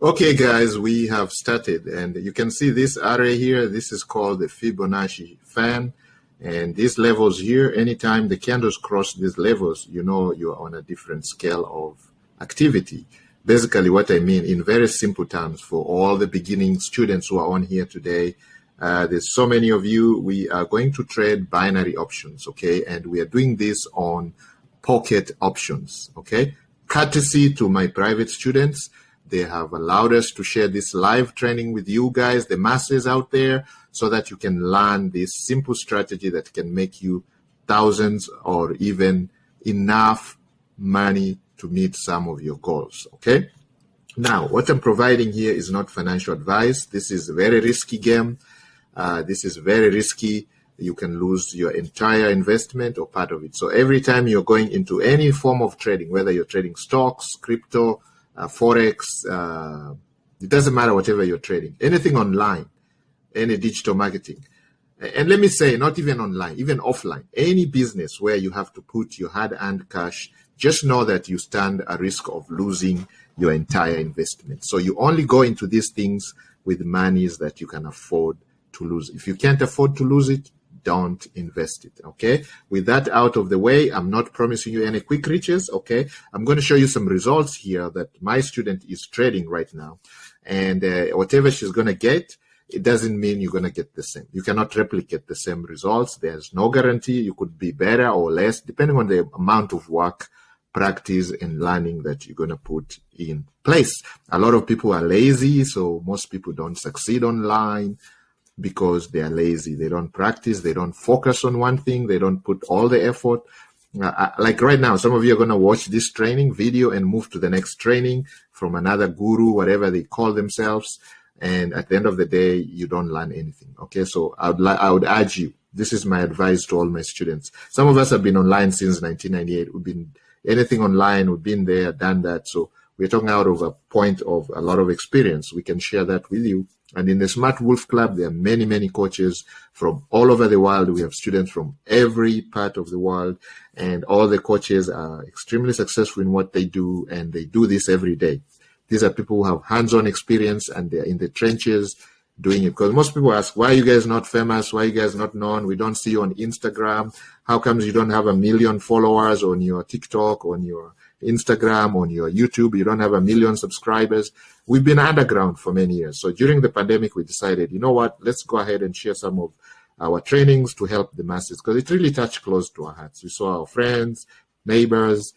Okay, guys, we have started, and you can see this array here. This is called the Fibonacci fan, and these levels here, anytime the candles cross these levels, you know you're on a different scale of activity. Basically, what I mean in very simple terms for all the beginning students who are on here today, there's so many of you. We are going to trade binary options, okay? And we are doing this on pocket options, okay? Courtesy to my private students. They have allowed us to share this live training with you guys, the masses out there, so that you can learn this simple strategy that can make you thousands or even enough money to meet some of your goals, okay? Now, what I'm providing here is not financial advice. This is a very risky game. This is very risky. You can lose your entire investment or part of it. So every time you're going into any form of trading, whether you're trading stocks, crypto, Forex, it doesn't matter whatever you're trading, anything online, any digital marketing. And let me say, not even online, even offline, any business where you have to put your hard-earned cash, just know that you stand a risk of losing your entire investment. So you only go into these things with monies that you can afford to lose. If you can't afford to lose it, don't invest it, okay? With that out of the way, I'm not promising you any quick riches, okay? I'm going to show you some results here that my student is trading right now. And whatever she's going to get, it doesn't mean you're going to get the same. You cannot replicate the same results. There's no guarantee. You could be better or less, depending on the amount of work, practice, and learning that you're going to put in place. A lot of people are lazy, so most people don't succeed online because they are lazy. They don't practice. They don't focus on one thing. They don't put all the effort. Like right now, some of you are going to watch this training video and move to the next training from another guru, whatever they call themselves. And at the end of the day, you don't learn anything. Okay, so I would urge you. This is my advice to all my students. Some of us have been online since 1998. We've been anything online. We've been there, done that. So we're talking out of a point of a lot of experience. We can share that with you. And in the Smart Wolf Club, there are many, many coaches from all over the world. We have students from every part of the world, and all the coaches are extremely successful in what they do, and they do this every day. These are people who have hands-on experience, and they're in the trenches doing it. Because most people ask, why are you guys not famous? Why are you guys not known? We don't see you on Instagram. How comes you don't have 1 million followers on your TikTok, on your Instagram, on your YouTube? You don't have 1 million subscribers. We've been underground for many years. So during the pandemic, we decided, you know what, let's go ahead and share some of our trainings to help the masses, because it really touched close to our hearts. We saw our friends, neighbors,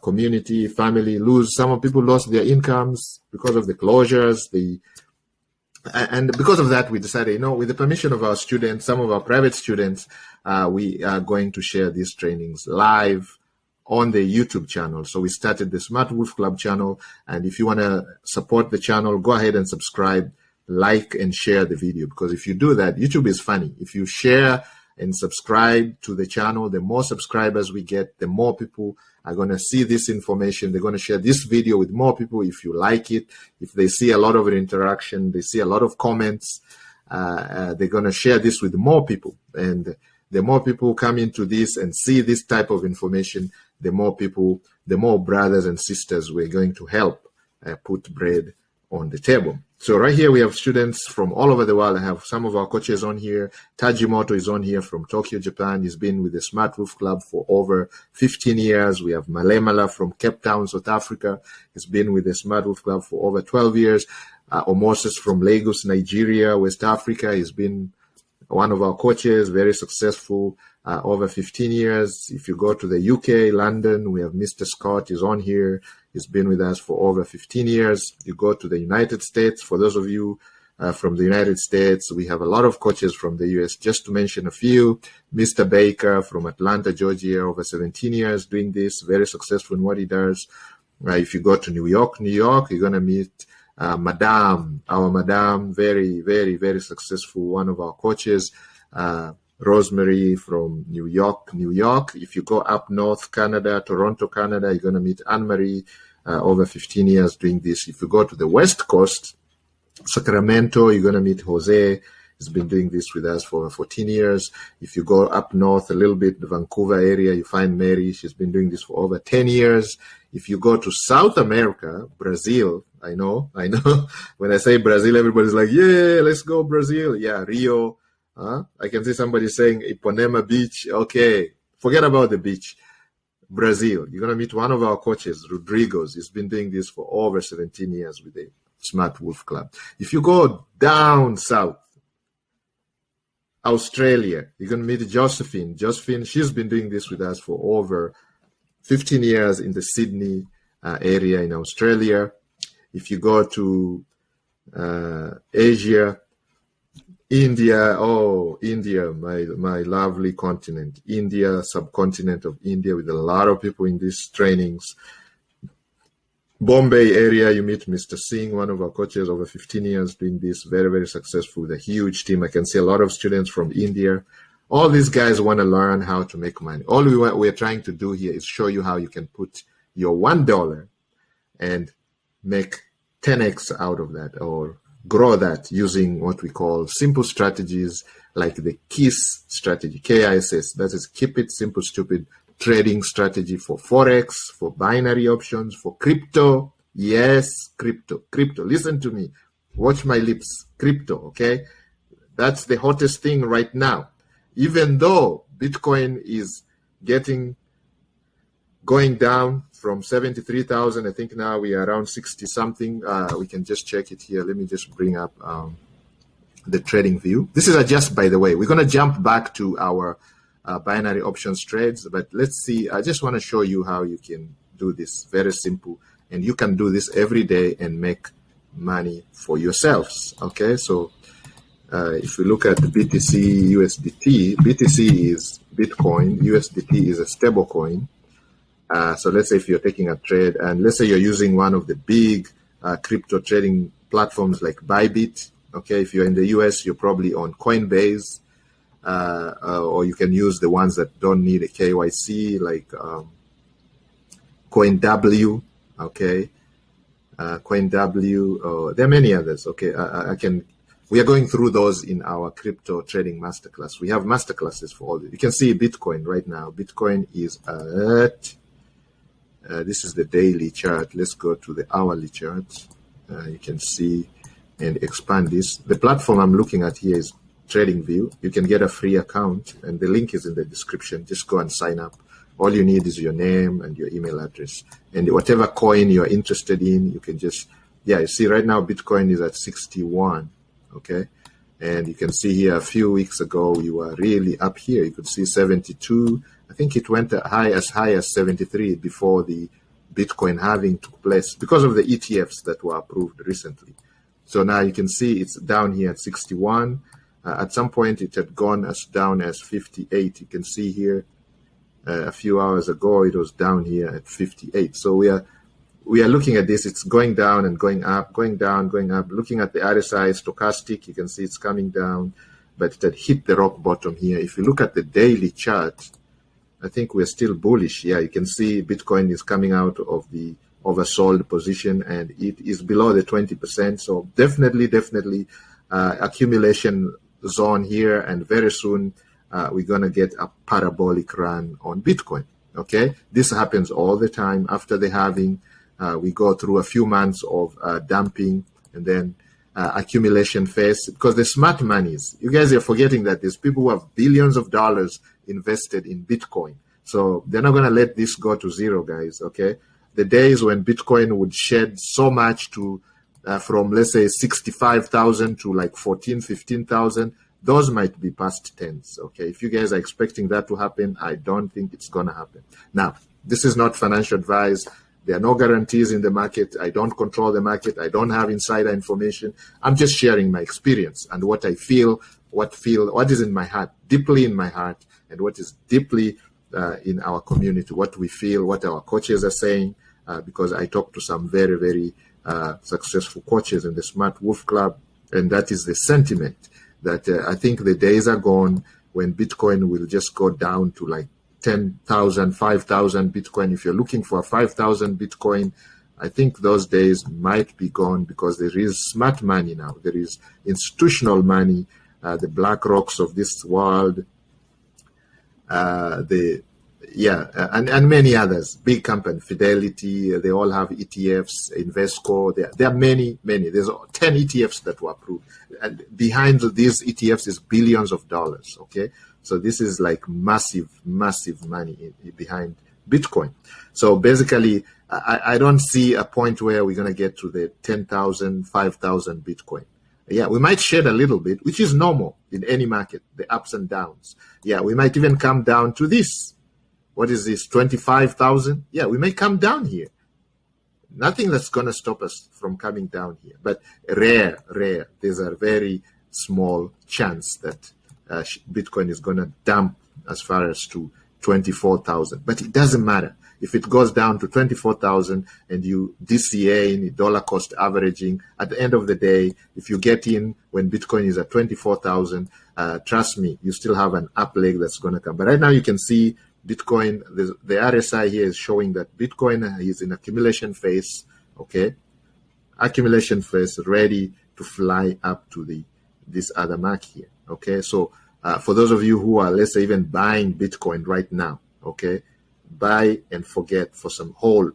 community, family lose. Some people lost their incomes because of the closures. And because of that, we decided, you know, with the permission of our students, some of our private students, we are going to share these trainings live on the YouTube channel. So we started the Smart Wolf Club channel. And if you want to support the channel, go ahead and subscribe, like, and share the video. Because if you do that, YouTube is funny. If you share and subscribe to the channel, the more subscribers we get, the more people are going to see this information. They're going to share this video with more people if you like it. If they see a lot of interaction, they see a lot of comments, they're going to share this with more people. And the more people come into this and see this type of information, the more people, the more brothers and sisters we're going to help put bread on the table. So right here, we have students from all over the world. I have some of our coaches on here. Tajimoto is on here from Tokyo, Japan. He's been with the Smart Wolf Club for over 15 years. We have Malemala from Cape Town, South Africa. He's been with the Smart Wolf Club for over 12 years. Omoses from Lagos, Nigeria, West Africa. He's been one of our coaches, very successful, over 15 years. If you go to the UK, London, we have Mr. Scott is on here. He's been with us for over 15 years. You go to the United States. For those of you from the United States, we have a lot of coaches from the US. Just to mention a few, Mr. Baker from Atlanta, Georgia, over 17 years doing this, very successful in what he does. If you go to New York, you're going to meet our Madame, very, very, very successful, one of our coaches, Rosemary from New York. If you go up north, Canada, Toronto, Canada, you're going to meet Anne-Marie, over 15 years doing this. If you go to the West Coast, Sacramento, you're going to meet Jose. He's been doing this with us for 14 years. If you go up north a little bit, the Vancouver area, you find Mary. She's been doing this for over 10 years. If you go to South America, Brazil, I know. When I say Brazil, everybody's like, yeah, let's go Brazil. Yeah, Rio. I can see somebody saying Ipanema Beach. Okay, forget about the beach. Brazil. You're going to meet one of our coaches, Rodrigo's. He's been doing this for over 17 years with the Smart Wolf Club. If you go down south, Australia, you're going to meet Josephine. Josephine, she's been doing this with us for over 15 years in the Sydney area in Australia. If you go to Asia, India, my lovely continent, India, subcontinent of India, with a lot of people in these trainings. Bombay area, you meet Mr. Singh, one of our coaches, over 15 years doing this, very, very successful with a huge team. I can see a lot of students from India. All these guys want to learn how to make money. All we're trying to do here is show you how you can put your $1 and make 10x out of that, or grow that using what we call simple strategies like the KISS strategy, KISS. That is keep it simple, stupid trading strategy for Forex, for binary options, for crypto. Yes, crypto. Listen to me. Watch my lips. Crypto, okay? That's the hottest thing right now. Even though Bitcoin is going down from 73,000, I think now we are around 60 something. We can just check it here. Let me just bring up the trading view. This is just, by the way, we're going to jump back to our binary options trades, but let's see. I just want to show you how you can do this. Very simple, and you can do this every day and make money for yourselves. Okay, so if we look at the BTC USDT, BTC is Bitcoin, USDT is a stable coin. So let's say if you're taking a trade, and let's say you're using one of the big crypto trading platforms like Bybit. Okay, if you're in the US, you're probably on Coinbase, or you can use the ones that don't need a KYC, like CoinW. Okay, CoinW. There are many others. Okay, we are going through those in our crypto trading masterclass. We have masterclasses for all. You can see Bitcoin right now. Bitcoin is at. This is the daily chart. Let's go to the hourly chart. You can see and expand this. The platform I'm looking at here is TradingView. You can get a free account, and the link is in the description. Just go and sign up. All you need is your name and your email address. And whatever coin you're interested in, you can just, you see right now Bitcoin is at 61, okay? And you can see here a few weeks ago, we were really up here. You could see 72. I think it went as high as 73 before the Bitcoin halving took place because of the ETFs that were approved recently. So now you can see it's down here at 61. At some point, it had gone as down as 58. You can see here a few hours ago, it was down here at 58. So we are looking at this. It's going down and going up, going down, going up. Looking at the RSI stochastic, you can see it's coming down, but it had hit the rock bottom here. If you look at the daily chart, I think we're still bullish. Yeah, you can see Bitcoin is coming out of the oversold position, and it is below the 20%. So definitely accumulation zone here, and very soon we're going to get a parabolic run on Bitcoin. Okay, this happens all the time. After the halving, we go through a few months of dumping, and then accumulation phase, because the smart monies, you guys are forgetting that there's people who have billions of dollars invested in Bitcoin. So they're not going to let this go to zero, guys. Okay, the days when Bitcoin would shed so much to from, let's say, 65,000 to like 14, 15,000, those might be past tense. Okay, if you guys are expecting that to happen, I don't think it's going to happen. Now, this is not financial advice. There are no guarantees in the market. I don't control the market. I don't have insider information. I'm just sharing my experience and what I feel, what is in my heart, deeply in my heart, and what is deeply in our community, what we feel, what our coaches are saying, because I talk to some very, very successful coaches in the Smart Wolf Club, and that is the sentiment that I think the days are gone when Bitcoin will just go down to like 10,000, 5,000 Bitcoin. If you're looking for 5,000 Bitcoin, I think those days might be gone, because there is smart money now. There is institutional money the BlackRocks of this world, and many others, big company, Fidelity, they all have ETFs, Invesco, there are many. There's 10 ETFs that were approved. And behind these ETFs is billions of dollars, okay? So this is like massive money behind Bitcoin. So basically, I don't see a point where we're going to get to the 10,000, 5,000 Bitcoin. Yeah, we might shed a little bit, which is normal in any market, the ups and downs. Yeah, we might even come down to this. What is this, 25,000? Yeah, we may come down here. Nothing that's going to stop us from coming down here. But rare. There's a very small chance that Bitcoin is going to dump as far as to 24,000. But it doesn't matter. If it goes down to 24,000 and you DCA in dollar cost averaging, at the end of the day, if you get in when Bitcoin is at 24,000, trust me, you still have an up leg that's going to come. But right now you can see Bitcoin, the RSI here is showing that Bitcoin is in accumulation phase, okay? Accumulation phase, ready to fly up to this other mark here, okay? So for those of you who are, let's say, even buying Bitcoin right now, okay? Buy and forget for some hold,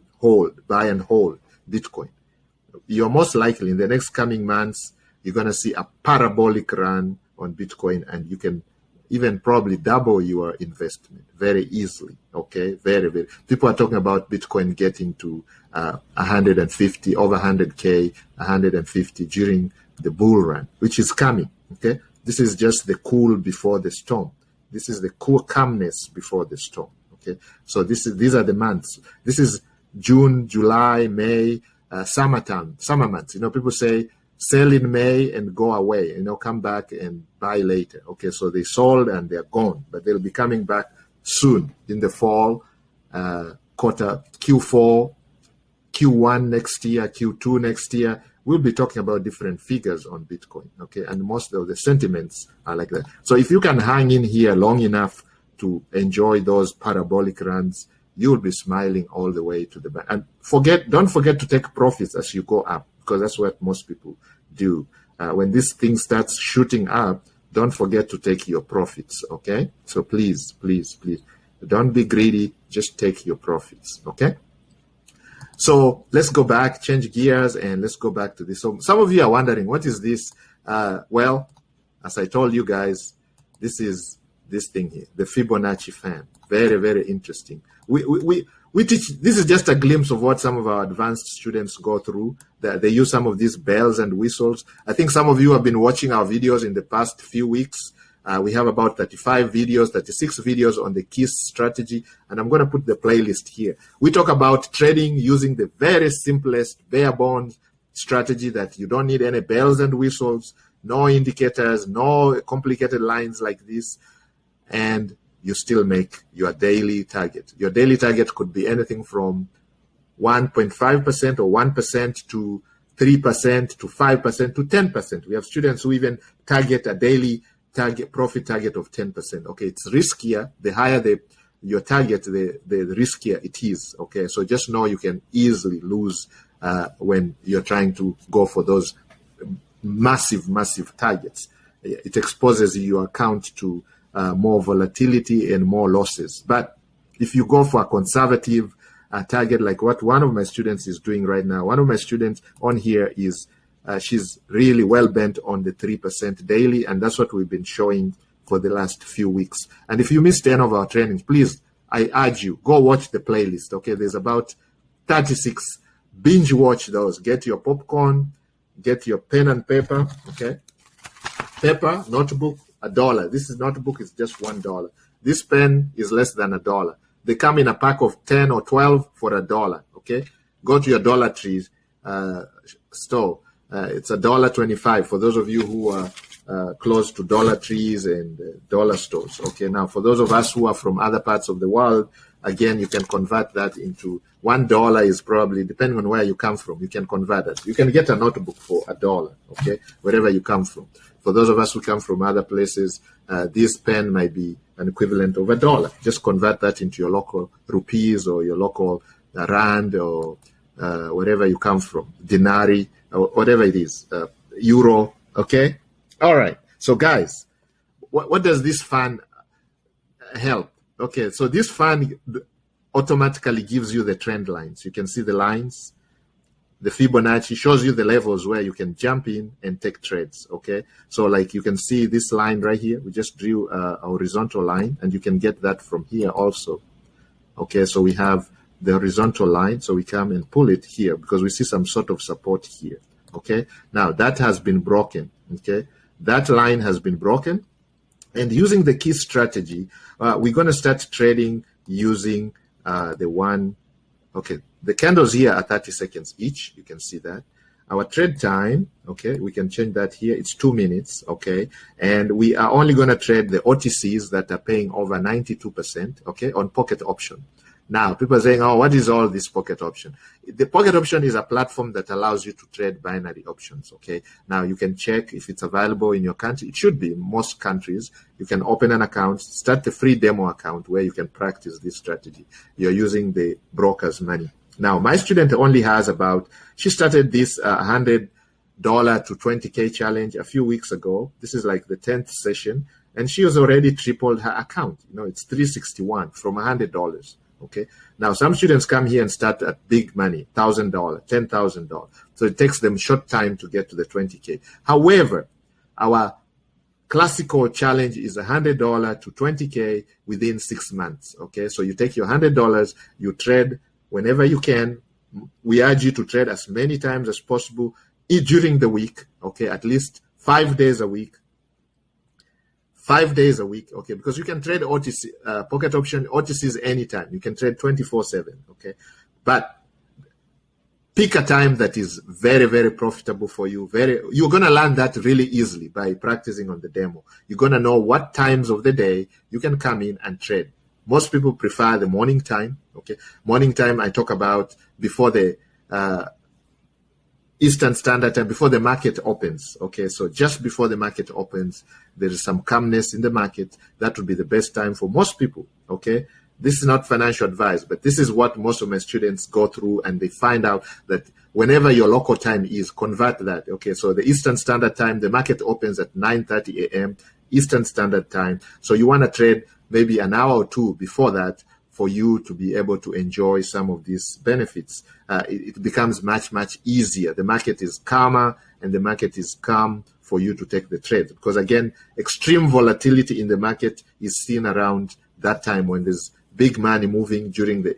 buy and hold Bitcoin. You're most likely in the next coming months, you're going to see a parabolic run on Bitcoin, and you can even probably double your investment very easily, okay? Very. People are talking about Bitcoin getting to 150, over 100K, 150 during the bull run, which is coming, okay? This is just the cool before the storm. This is the cool calmness before the storm. Okay, so these are the months. This is June, July, May, summer months. You know, people say sell in May and go away. You know, come back and buy later. Okay, so they sold and they're gone, but they'll be coming back soon in the fall, quarter Q4, Q1 next year, Q2 next year. We'll be talking about different figures on Bitcoin. Okay, and most of the sentiments are like that. So if you can hang in here long enough to enjoy those parabolic runs, you'll be smiling all the way to the back. And don't forget to take profits as you go up, because that's what most people do. When this thing starts shooting up, don't forget to take your profits, okay? So please, don't be greedy, just take your profits, okay? So let's go back, change gears, and let's go back to this. So some of you are wondering, what is this? Well, as I told you guys, this is this thing here, the Fibonacci fan. Very interesting. We teach, this is just a glimpse of what some of our advanced students go through. They use some of these bells and whistles. I think some of you have been watching our videos in the past few weeks. We have about 35 videos, 36 videos on the KISS strategy, and I'm going to put the playlist here. We talk about trading using the very simplest bare bones strategy that you don't need any bells and whistles, no indicators, no complicated lines like this, and you still make your daily target. Your daily target could be anything from 1.5% or 1% to 3% to 5% to 10%. We have students who even target a daily profit target of 10%. Okay, it's riskier. The higher your target, the riskier it is. Okay, so just know you can easily lose when you're trying to go for those massive targets. It exposes your account to more volatility and more losses. But if you go for a conservative target, like what one of my students is doing right now, one of my students on here is, she's really well bent on the 3% daily, and that's what we've been showing for the last few weeks. And if you missed any of our trainings, please, I urge you, go watch the playlist, okay? There's about 36. Binge watch those. Get your popcorn, get your pen and paper, okay? Paper, notebook, $1. This notebook is just $1. This pen is less than $1. They come in a pack of 10 or 12 for $1, okay? Go to your Dollar Tree store. It's $1.25 for those of you who are close to Dollar Trees and dollar stores. Okay, now for those of us who are from other parts of the world, again, you can convert that into $1 is probably, depending on where you come from, you can convert it. You can get a notebook for $1, okay, wherever you come from. For those of us who come from other places, this pen might be an equivalent of $1. Just convert that into your local rupees or your local rand or wherever you come from, dinari, or whatever it is, euro, okay? All right. So guys, what does this fund help? Okay, so this fund automatically gives you the trend lines. You can see the lines. The Fibonacci shows you the levels where you can jump in and take trades, okay? So like you can see this line right here. We just drew a horizontal line, and you can get that from here also, okay? So we have the horizontal line, so we come and pull it here because we see some sort of support here, okay? Now that has been broken, okay? That line has been broken, and using the key strategy, we're gonna start trading using the one, okay, the candles here are 30 seconds each. You can see that. Our trade time, okay, we can change that here. It's 2 minutes, okay? And we are only going to trade the OTCs that are paying over 92%, okay, on pocket option. Now, people are saying, oh, what is all this pocket option? The pocket option is a platform that allows you to trade binary options, okay? Now, you can check if it's available in your country. It should be in most countries. You can open an account, start a free demo account where you can practice this strategy. You're using the broker's money. Now, my student only has about, she started this $100 to 20K challenge a few weeks ago. This is like the 10th session, and she has already tripled her account. You know, it's 361 from $100. Okay. Now, some students come here and start at big money, $1,000, $10,000. So it takes them short time to get to the 20K. However, our classical challenge is $100 to 20K within 6 months. Okay. So you take your $100, you trade whenever you can. We urge you to trade as many times as possible during the week. Okay. At least 5 days a week. 5 days a week, okay, because you can trade OTC, pocket option OTCs anytime. You can trade 24/7, okay, but pick a time that is very, very profitable for you. You're gonna learn that really easily by practicing on the demo. You're gonna know what times of the day you can come in and trade. Most people prefer the morning time, okay. Morning time I talk about before the Eastern Standard Time, before the market opens, okay? So just before the market opens, there is some calmness in the market. That would be the best time for most people, okay? This is not financial advice, but this is what most of my students go through, and they find out that whenever your local time is, convert that, okay? So the Eastern Standard Time, the market opens at 9:30 a.m. Eastern Standard Time. So you want to trade maybe an hour or two before that for you to be able to enjoy some of these benefits. It becomes much, much easier. The market is calmer, and the market is calm for you to take the trade. Because again, extreme volatility in the market is seen around that time when there's big money moving during the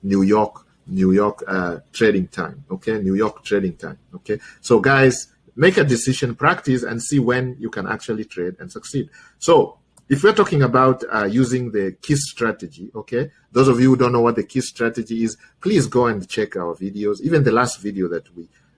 New York trading time, okay? New York trading time, okay? So guys, make a decision, practice, and see when you can actually trade and succeed. So if we're talking about using the key strategy, okay, those of you who don't know what the key strategy is, please go and check our videos, even the last video that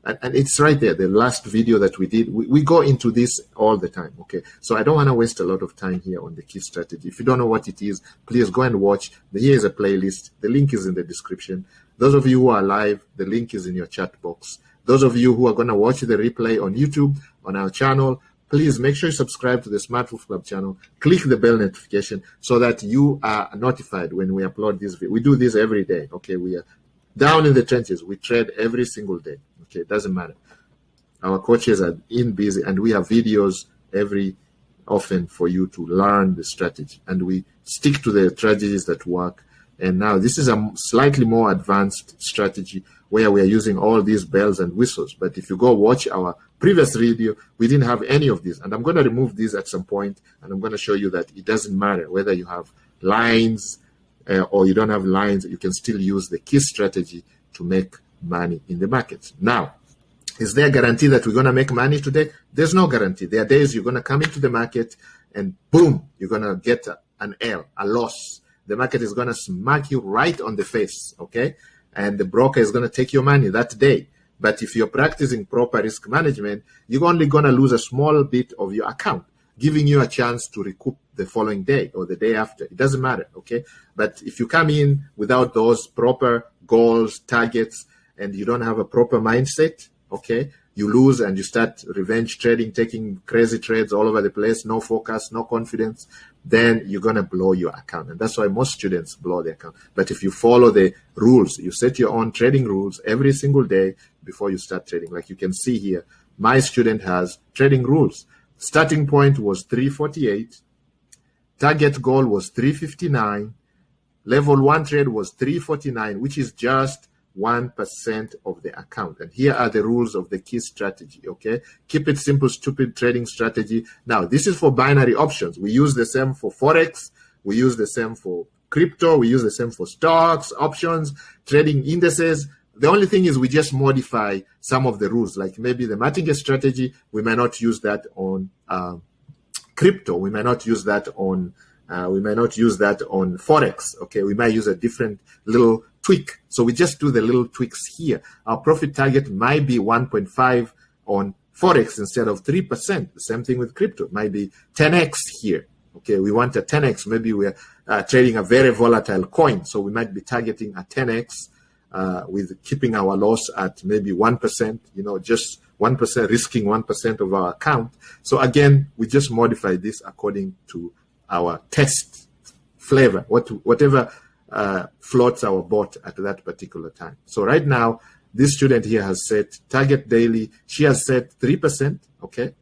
and it's right there, the last video that we did, we go into this all the time, okay? So I don't want to waste a lot of time here on the key strategy. If you don't know what it is, please go and watch. Here is a playlist. The link is in the description. Those of you who are live, the link is in your chat box. Those of you who are going to watch the replay on YouTube, on our channel, please make sure you subscribe to the Smart Move Club channel. Click the bell notification so that you are notified when we upload this video. We do this every day, okay? We are down in the trenches. We trade every single day, okay? It doesn't matter. Our coaches are busy, and we have videos every often for you to learn the strategy. And we stick to the strategies that work. And now this is a slightly more advanced strategy where we are using all these bells and whistles. But if you go watch our previous video, we didn't have any of these. And I'm going to remove these at some point, and I'm going to show you that it doesn't matter whether you have lines or you don't have lines. You can still use the key strategy to make money in the markets. Now, is there a guarantee that we're going to make money today? There's no guarantee. There are days you're going to come into the market and boom, you're going to get an L, a loss. The market is going to smack you right on the face, okay? And the broker is going to take your money that day. But if you're practicing proper risk management, you're only going to lose a small bit of your account, giving you a chance to recoup the following day or the day after. It doesn't matter, okay? But if you come in without those proper goals, targets, and you don't have a proper mindset, okay, you lose and you start revenge trading, taking crazy trades all over the place, no focus, no confidence, then you're going to blow your account. And that's why most students blow their account. But if you follow the rules, you set your own trading rules every single day before you start trading. Like you can see here, my student has trading rules. Starting point was 348. Target goal was 359. Level 1 trade was 349, which is just 1% of the account. And here are the rules of the key strategy, okay? Keep it simple, stupid trading strategy. Now, this is for binary options. We use the same for Forex. We use the same for crypto. We use the same for stocks, options, trading indices. The only thing is we just modify some of the rules, like maybe the martingale strategy. We may not use that on crypto. We may not use that on Forex. Okay, we might use a different little tweak. So we just do the little tweaks here. Our profit target might be 1.5 on Forex instead of 3%. The same thing with crypto. It might be 10x here. Okay, we want a 10x. Maybe we're trading a very volatile coin, so we might be targeting a 10x with keeping our loss at maybe 1%. You know, just 1%, risking 1% of our account. So again, we just modify this according to our test flavor, whatever floats our boat at that particular time. So right now, this student here has set target daily. She has set 3%, okay?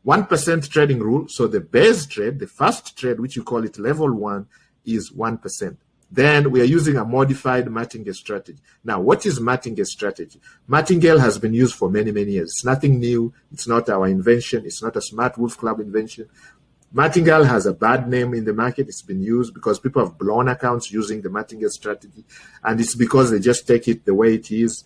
1% trading rule. So the base trade, the first trade, which you call it level 1, is 1%. Then we are using a modified martingale strategy. Now, what is martingale strategy? Martingale has been used for many, many years. It's nothing new. It's not our invention. It's not a Smart Wolf Club invention. Martingale has a bad name in the market. It's been used because people have blown accounts using the martingale strategy. And it's because they just take it the way it is,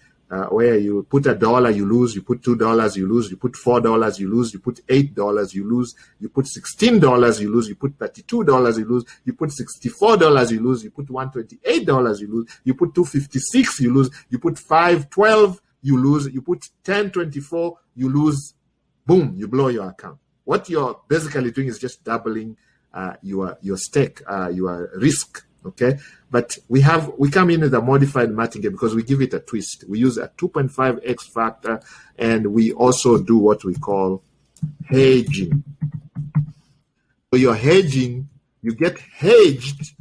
where you put $1, you lose, you put $2, you lose, you put $4, you lose, you put $8, you lose, you put $16, you lose, you put $32, you lose, you put $64, you lose, you put $128, you lose, you put $256, you lose, you put $512, you lose, you put $1024, you lose, boom, you blow your account. What you're basically doing is just doubling your stake, your risk, okay? But we come in with a modified martingale because we give it a twist. We use a 2.5x factor, and we also do what we call hedging. So you're hedging, you get hedged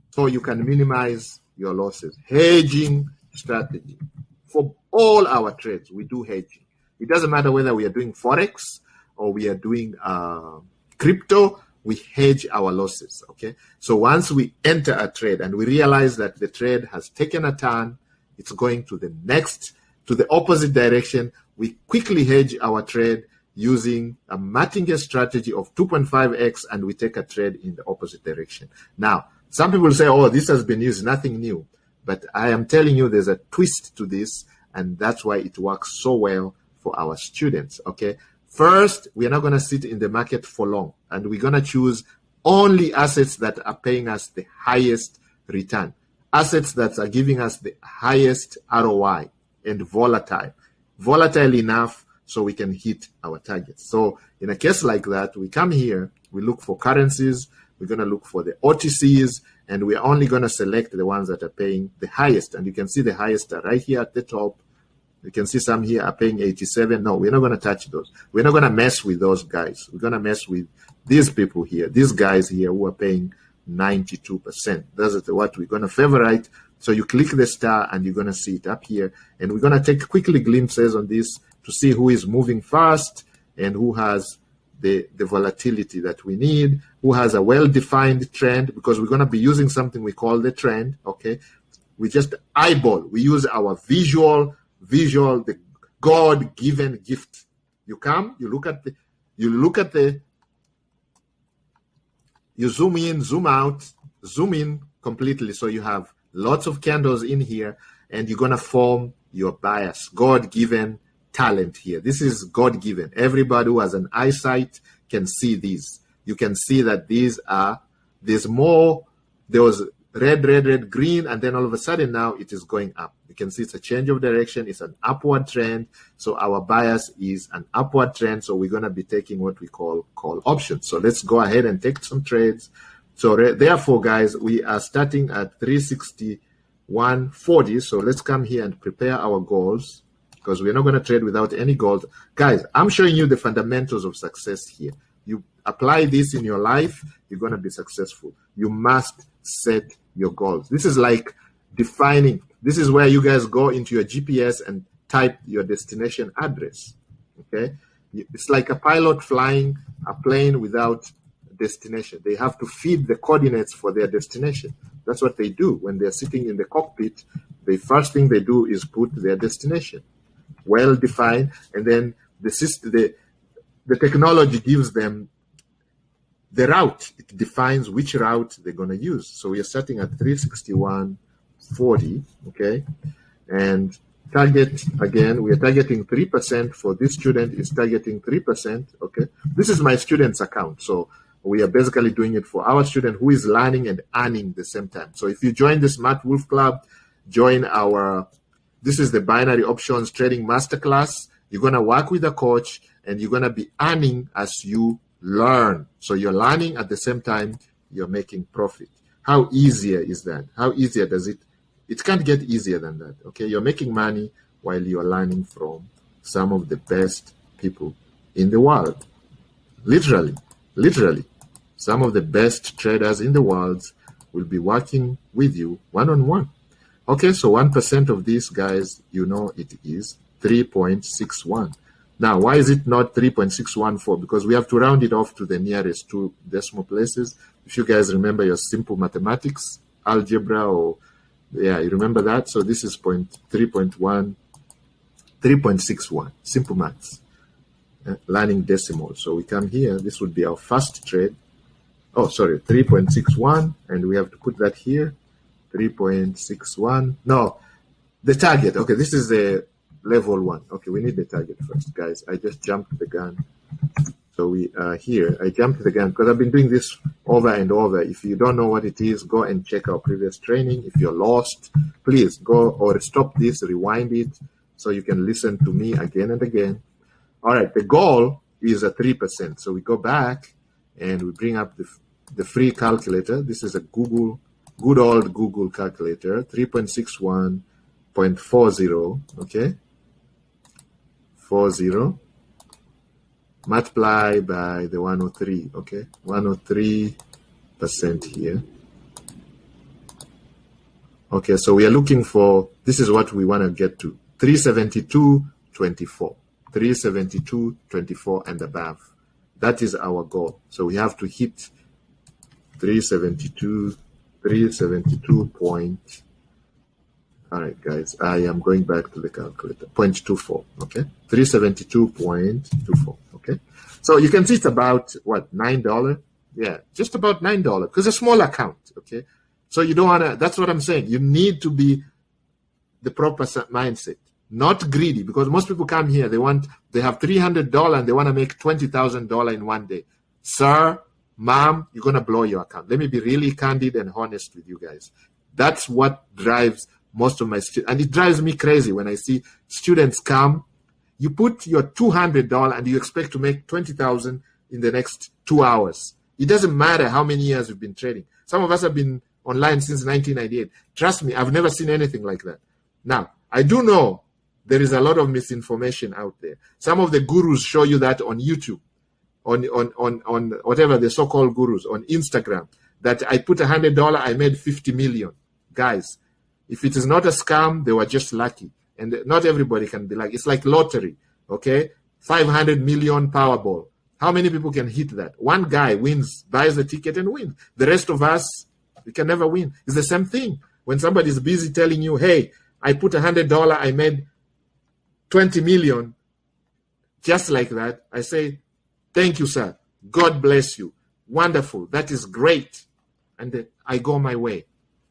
so you can minimize your losses. Hedging strategy. For all our trades, we do hedging. It doesn't matter whether we are doing Forex or we are doing crypto, we hedge our losses, okay? So once we enter a trade and we realize that the trade has taken a turn, it's going to the opposite direction, we quickly hedge our trade using a martingale strategy of 2.5x, and we take a trade in the opposite direction. Now, some people say, oh, this has been used, nothing new. But I am telling you there's a twist to this, and that's why it works so well for our students, okay? First, we are not going to sit in the market for long, and we're going to choose only assets that are paying us the highest return, assets that are giving us the highest ROI, and volatile enough so we can hit our targets. So in a case like that, we come here, we look for currencies, we're going to look for the OTCs, and we're only going to select the ones that are paying the highest. And you can see the highest are right here at the top. You can see some here are paying 87. No, we're not going to touch those. We're not going to mess with those guys. We're going to mess with these people here, these guys here who are paying 92%. That's what we're going to favorite. So you click the star and you're going to see it up here. And we're going to take quickly glimpses on this to see who is moving fast and who has the volatility that we need, who has a well-defined trend, because we're going to be using something we call the trend, okay? We just eyeball. We use our visual, the God-given gift. You come, you look at the, you zoom in, zoom out, zoom in completely. So you have lots of candles in here, and you're going to form your bias, God-given talent here. This is God-given. Everybody who has an eyesight can see these. You can see that there's more, there was red, green, and then all of a sudden now it is going up. You can see it's a change of direction. It's an upward trend. So our bias is an upward trend. So we're going to be taking what we call options. So let's go ahead and take some trades. So therefore, guys, we are starting at 361.40. So let's come here and prepare our goals, because we're not going to trade without any goals. Guys, I'm showing you the fundamentals of success here. You apply this in your life, you're going to be successful. You must set your goals. This is like defining. This is where you guys go into your GPS and type your destination address. Okay, it's like a pilot flying. a plane without destination. They have to feed the coordinates for their destination. That's what they do when they're sitting in the cockpit. The first thing they do is put their destination, well defined, and then the technology gives them the route. It defines which route they're going to use. So we are starting at 361.40, okay? And target, again, we are targeting 3% for this student is targeting 3%, okay? This is my student's account. So we are basically doing it for our student who is learning and earning at the same time. So if you join the Smart Wolf Club, join our, this is the binary options trading masterclass. You're going to work with a coach and you're going to be earning as you learn. So you're learning at the same time you're making profit. How easier is that? How easier does it? It can't get easier than that. Okay, you're making money while you're learning from some of the best people in the world. Literally, some of the best traders in the world will be working with you one-on-one. Okay, so 1% of these guys, you know, it is 3.61. Now, why is it not 3.614? Because we have to round it off to the nearest two decimal places. If you guys remember your simple mathematics, algebra, or yeah, you remember that? So this is 3.61, simple maths, learning decimal. So we come here, this would be our first trade. Oh, sorry, 3.61, and we have to put that here, 3.61. No, the target. Okay, this is the level 1. Okay, we need the target first, guys. I just jumped the gun. So we are here. I jumped the gun because I've been doing this over and over. If you don't know what it is, go and check our previous training. If you're lost, please go or stop this, rewind it, so you can listen to me again and again. All right, the goal is a 3%. So we go back and we bring up the free calculator. This is a Google, good old Google calculator, 3.61.40, okay? 40 multiply by the 103, okay? 103% here. Okay, so we are looking for, this is what we want to get to, 372.24, 372.24 and above. That is our goal. So we have to hit 372 point. All right, guys, I am going back to the calculator, 0.24, okay? 372.24, okay? So you can see it's about, what, $9? Yeah, just about $9, because it's a small account, okay? So you don't want to, that's what I'm saying. You need to be the proper mindset, not greedy, because most people come here, they have $300 and they want to make $20,000 in one day. Sir, mom, you're going to blow your account. Let me be really candid and honest with you guys. That's what drives most of my students, and it drives me crazy when I see students come. You put your $200 and you expect to make $20,000 in the next 2 hours. It doesn't matter how many years you've been trading. Some of us have been online since 1998. Trust me, I've never seen anything like that. Now, I do know there is a lot of misinformation out there. Some of the gurus show you that on YouTube, on whatever the so-called gurus, on Instagram, that I put $100, I made 50 million. Guys, if it is not a scam, they were just lucky. And not everybody can be lucky. It's like lottery, okay? 500 million Powerball. How many people can hit that? One guy wins, buys the ticket and wins. The rest of us, we can never win. It's the same thing. When somebody is busy telling you, hey, I put $100, I made 20 million, just like that, I say, thank you, sir. God bless you. Wonderful. That is great. And I go my way.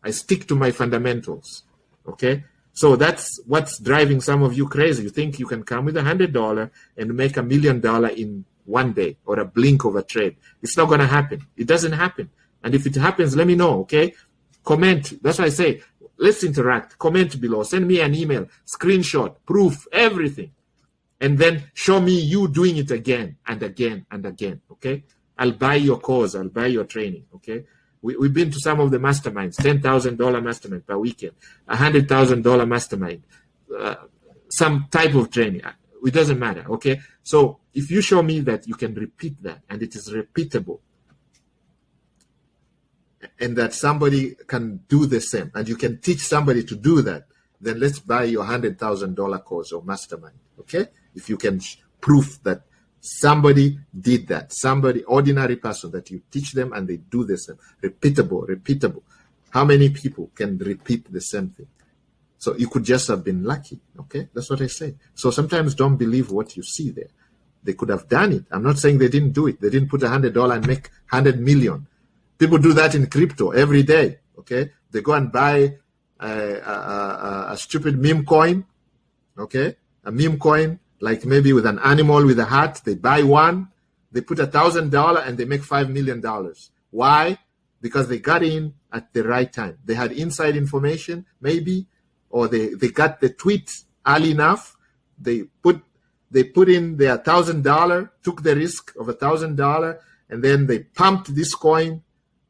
I stick to my fundamentals, okay? So that's what's driving some of you crazy. You think you can come with $100 and make $1 million in one day or a blink of a trade. It's not going to happen. It doesn't happen. And if it happens, let me know, okay? Comment. That's why I say, let's interact. Comment below. Send me an email, screenshot, proof, everything. And then show me you doing it again and again and again, okay? I'll buy your course. I'll buy your training, okay? We've been to some of the masterminds, $10,000 mastermind per weekend, $100,000 mastermind, some type of training. It doesn't matter, okay? So if you show me that you can repeat that and it is repeatable and that somebody can do the same and you can teach somebody to do that, then let's buy your $100,000 course or mastermind, okay? If you can prove that Somebody did that. Somebody, ordinary person that you teach them and they do the same. Repeatable. How many people can repeat the same thing? So you could just have been lucky. Okay, that's what I say. So sometimes don't believe what you see there. They could have done it. I'm not saying they didn't do it. They didn't put $100 and make 100 million. People do that in crypto every day. Okay, they go and buy a stupid meme coin. Okay, a meme coin, like maybe with an animal with a hat. They buy one, they put $1,000 and they make $5 million. Why? Because they got in at the right time. They had inside information, maybe, or they got the tweet early enough. They put in their $1,000, took the risk of $1,000, and then they pumped this coin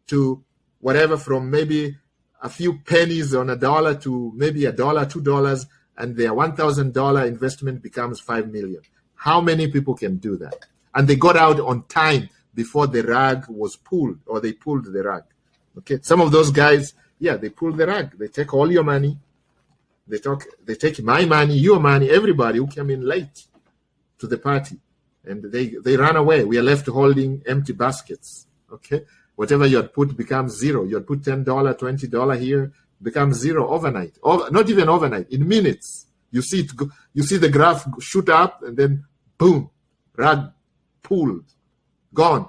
to whatever, from maybe a few pennies on $1 to maybe $1, $2, and their $1,000 investment becomes $5 million. How many people can do that? And they got out on time before the rug was pulled, or they pulled the rug. Okay, some of those guys, yeah, they pull the rug. They take all your money. They take my money, your money, everybody who came in late to the party, and they run away. We are left holding empty baskets. Okay, whatever you had put becomes zero. You had put $10, $20 here, becomes zero overnight. Not even overnight. In minutes, you see it. You see the graph shoot up, and then boom, rug pulled, gone.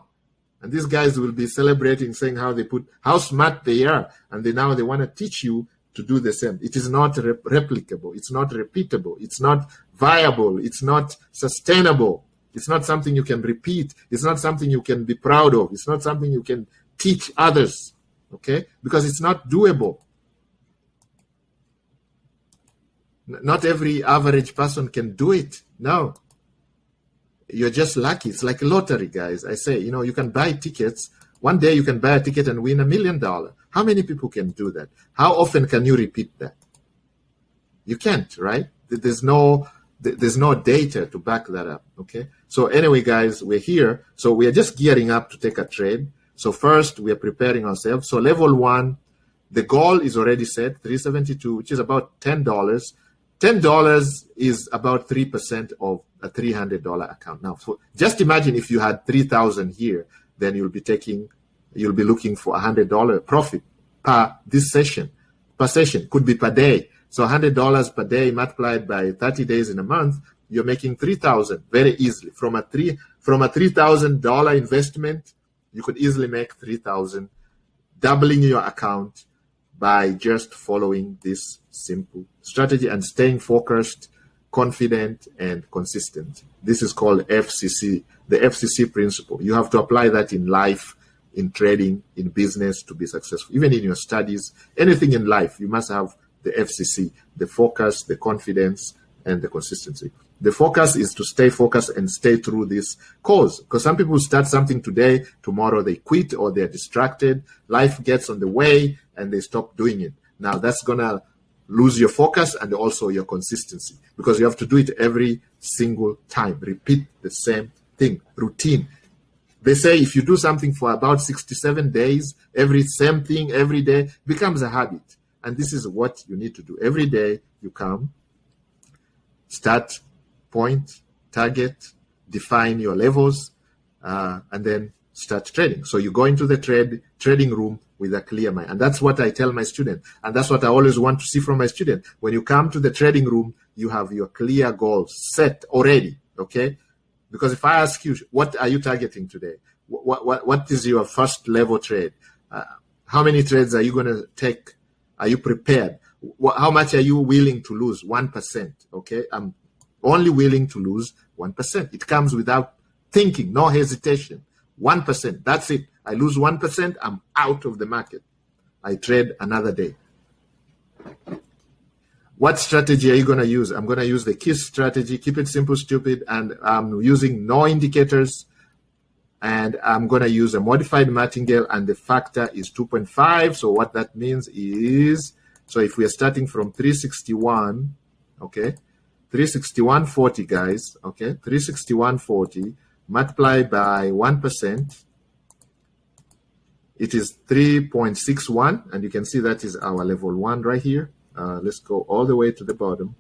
And these guys will be celebrating, saying how smart they are, and now they want to teach you to do the same. It is not replicable. It's not repeatable. It's not viable. It's not sustainable. It's not something you can repeat. It's not something you can be proud of. It's not something you can teach others, okay? Because it's not doable. Not every average person can do it. No. You're just lucky. It's like a lottery, guys. I say, you can buy tickets. One day you can buy a ticket and win $1 million. How many people can do that? How often can you repeat that? You can't, right? There's no data to back that up, okay? So anyway, guys, we're here. So we are just gearing up to take a trade. So first, we are preparing ourselves. So level 1, the goal is already set, 372, which is about $10. $10 is about 3% of a $300 account. Now, so just imagine if you had 3,000 here, then you'll be looking for $100 profit per session, could be per day. So $100 per day multiplied by 30 days in a month, you're making 3,000 very easily. From a $3,000 investment, you could easily make 3,000, doubling your account by just following this simple strategy and staying focused, confident, and consistent. This is called FCC, the FCC principle. You have to apply that in life, in trading, in business to be successful. Even in your studies, anything in life, you must have the FCC, the focus, the confidence, and the consistency. The focus is to stay focused and stay through this course. Because some people start something today, tomorrow they quit or they're distracted. Life gets on the way and they stop doing it. Now that's going to lose your focus and also your consistency, because you have to do it every single time. Repeat the same thing, routine. They say if you do something for about 67 days, same thing every day, becomes a habit. And this is what you need to do. Every day you come, start, point, target, define your levels, and then start trading. So you go into the trading room with a clear mind. And that's what I tell my students. And that's what I always want to see from my students. When you come to the trading room, you have your clear goals set already, okay? Because if I ask you, what are you targeting today? What is your first level trade? How many trades are you going to take? Are you prepared? How much are you willing to lose? 1%, okay? I'm only willing to lose 1%. It comes without thinking, no hesitation. 1%, that's it. I lose 1%, I'm out of the market. I trade another day. What strategy are you going to use? I'm going to use the KISS strategy, keep it simple, stupid, and I'm using no indicators, and I'm going to use a modified martingale, and the factor is 2.5. So what that means is, so if we are starting from 361, okay, 361.40, guys, okay, 361.40 multiplied by 1%, it is 3.61, and you can see that is our level 1 right here. Let's go all the way to the bottom.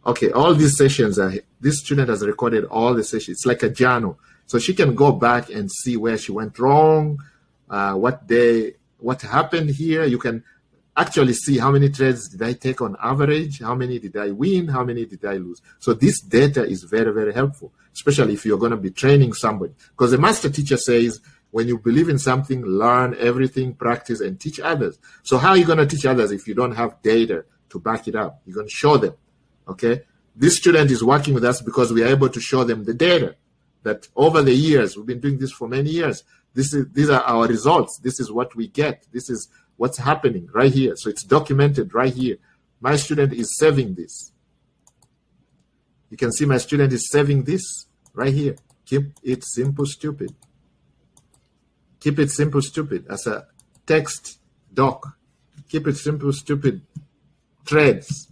Okay, all these sessions are This student has recorded all the sessions. It's like a journal. So she can go back and see where she went wrong, what happened here. You can actually see how many trades did I take on average, how many did I win, how many did I lose. So this data is very, very helpful, especially if you're going to be training somebody. Because the master teacher says, when you believe in something, learn everything, practice, and teach others. So how are you going to teach others if you don't have data to back it up? You're going to show them, okay? This student is working with us because we are able to show them the data that over the years, we've been doing this for many years. These are our results. This is what we get. This is what's happening right here. So it's documented right here. My student is saving this. You can see my student is saving this right here. Keep it simple, stupid. Keep it simple, stupid as a text doc. Keep it simple, stupid. Trades.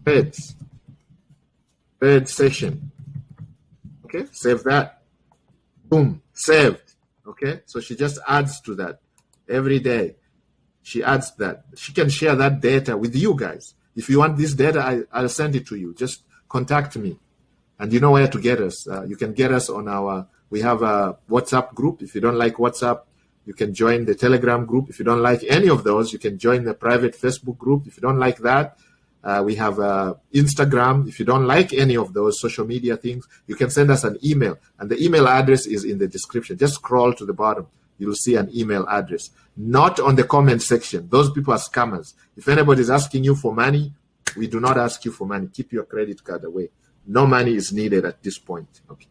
Trade session. Okay, save that. Boom, saved. Okay, so she just adds to that every day. She adds that. She can share that data with you guys. If you want this data, I'll send it to you. Just contact me. And you know where to get us. You can get us on we have a WhatsApp group. If you don't like WhatsApp, you can join the Telegram group. If you don't like any of those, you can join the private Facebook group. If you don't like that, we have Instagram. If you don't like any of those social media things, you can send us an email. And the email address is in the description. Just scroll to the bottom. You'll see an email address. Not on the comment section. Those people are scammers. If anybody is asking you for money, we do not ask you for money. Keep your credit card away. No money is needed at this point. Okay.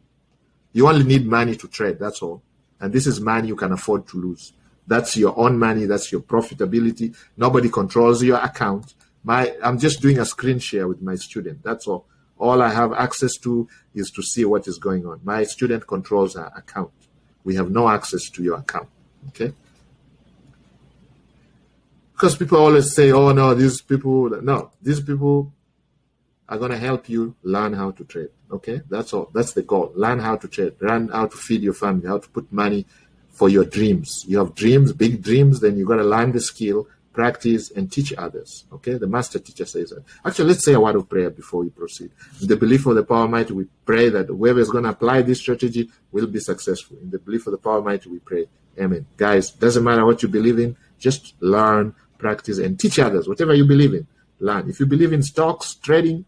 You only need money to trade. That's all. And this is money you can afford to lose. That's your own money. That's your profitability. Nobody controls your account. I'm just doing a screen share with my student. That's all. All I have access to is to see what is going on. My student controls her account. We have no access to your account. Okay? Because people always say, oh, no, these people are going to help you learn how to trade. Okay? That's all. That's the goal. Learn how to trade. Learn how to feed your family, how to put money for your dreams. You have dreams, big dreams, then you got to learn the skill, practice, and teach others. Okay? The master teacher says that. Actually, let's say a word of prayer before we proceed. In the belief of the power mighty, we pray that whoever is going to apply this strategy will be successful. In the belief of the power mighty, we pray. Amen. Guys, doesn't matter what you believe in, just learn, practice, and teach others. Whatever you believe in, learn. If you believe in stocks, trading,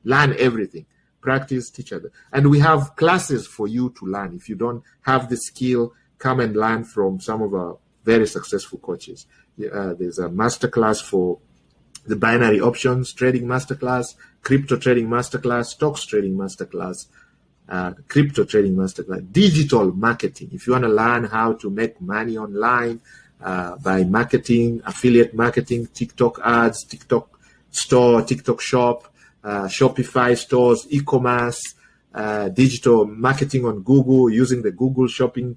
learn everything. Practice, teach others. And we have classes for you to learn. If you don't have the skill, come and learn from some of our very successful coaches. There's a masterclass for the binary options trading masterclass, crypto trading masterclass, stocks trading masterclass, crypto trading masterclass, digital marketing. If you want to learn how to make money online by marketing, affiliate marketing, TikTok ads, TikTok store, TikTok shop, Shopify stores, e-commerce, digital marketing on Google using the Google shopping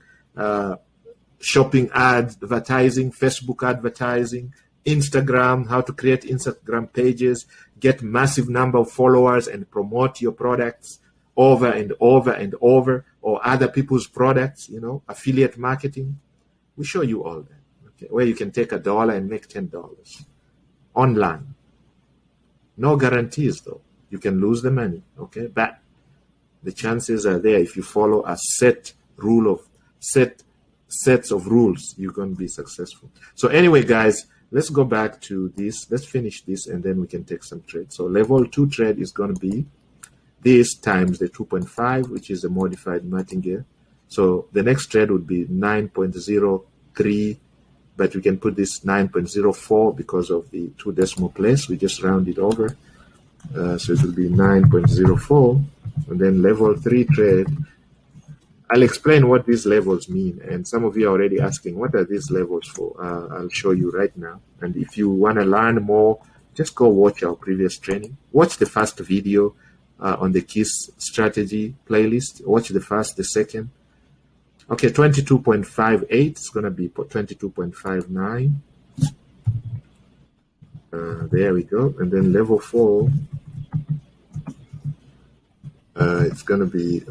advertising, Facebook advertising, Instagram, how to create Instagram pages, get massive number of followers and promote your products over and over and over, or other people's products, affiliate marketing. We show you all that, okay, where you can take $1 and make $10 online. No guarantees, though. You can lose the money, okay? But the chances are there. If you follow a sets of rules, you're going to be successful. So anyway, guys, let's go back to this. Let's finish this, and then we can take some trades. So level 2 trade is going to be this times the 2.5, which is a modified martingale. So the next trade would be 9.03, but we can put this 9.04 because of the 2 decimal place. We just round it over. So it will be 9.04. And then level 3 trade. I'll explain what these levels mean. And some of you are already asking, what are these levels for? I'll show you right now. And if you want to learn more, just go watch our previous training. Watch the first video on the KISS strategy playlist. Watch the first, the second. Okay, 22.58. It's going to be 22.59. There we go. And then level 4. It's going to be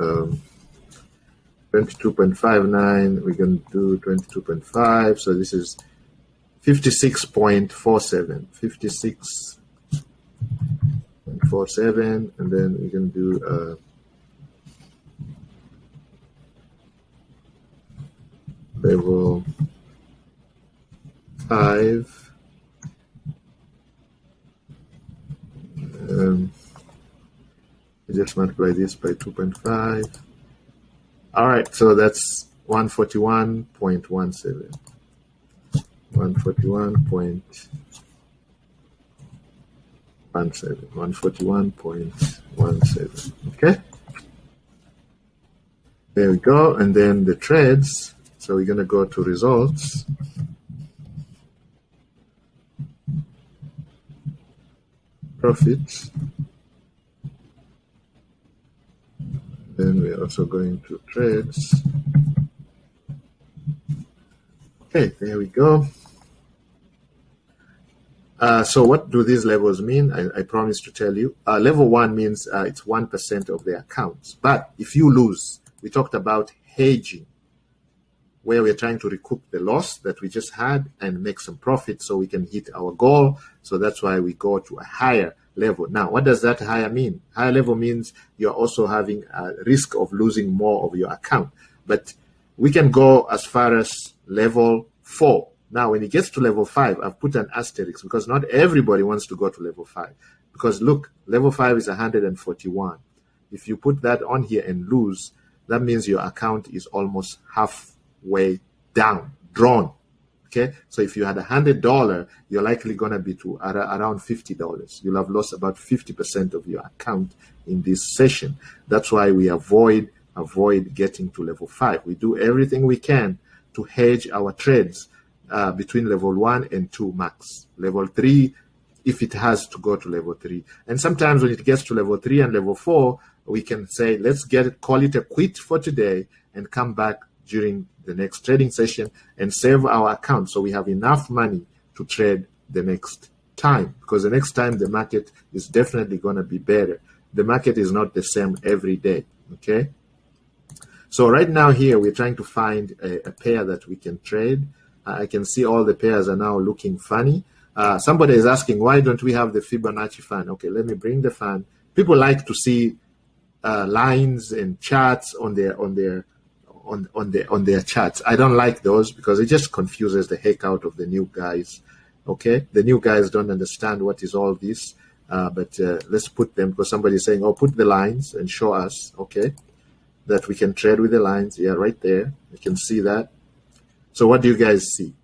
22.59. We're going to do 22.5. So this is 56.47. 56.47. 0.47, and then we can do level 5. Just multiply this by 2.5. All right, so that's 141.17. 141.17. Okay. There we go. And then the trades. So we're going to go to results. Profits. Then we're also going to trades. Okay, there we go. So what do these levels mean? I promised to tell you. Level 1 means it's 1% of the accounts. But if you lose, we talked about hedging, where we're trying to recoup the loss that we just had and make some profit so we can hit our goal. So that's why we go to a higher level. Now, what does that higher mean? Higher level means you're also having a risk of losing more of your account. But we can go as far as level 4. Now, when it gets to level 5, I've put an asterisk because not everybody wants to go to level 5. Because look, level 5 is 141. If you put that on here and lose, that means your account is almost halfway down, drawn. Okay, so if you had $100, you're likely going to be to around $50. You'll have lost about 50% of your account in this session. That's why we avoid getting to level 5. We do everything we can to hedge our trades between level 1 and 2 max. Level 3, if it has to go to level 3. And sometimes when it gets to level 3 and level 4, we can say, let's call it a quit for today and come back during the next trading session and save our account so we have enough money to trade the next time, because the next time the market is definitely going to be better. The market is not the same every day. Okay, so right now here we're trying to find a pair that we can trade. I can see all the pairs are now looking funny. Somebody is asking, why don't we have the Fibonacci fan? Okay, let me bring the fan. People like to see lines and charts on their charts. I don't like those because it just confuses the heck out of the new guys. Okay, the new guys don't understand what is all this, but let's put them, because somebody is saying, oh, put the lines and show us, okay, that we can trade with the lines. Yeah, right there, you can see that. So what do you guys see?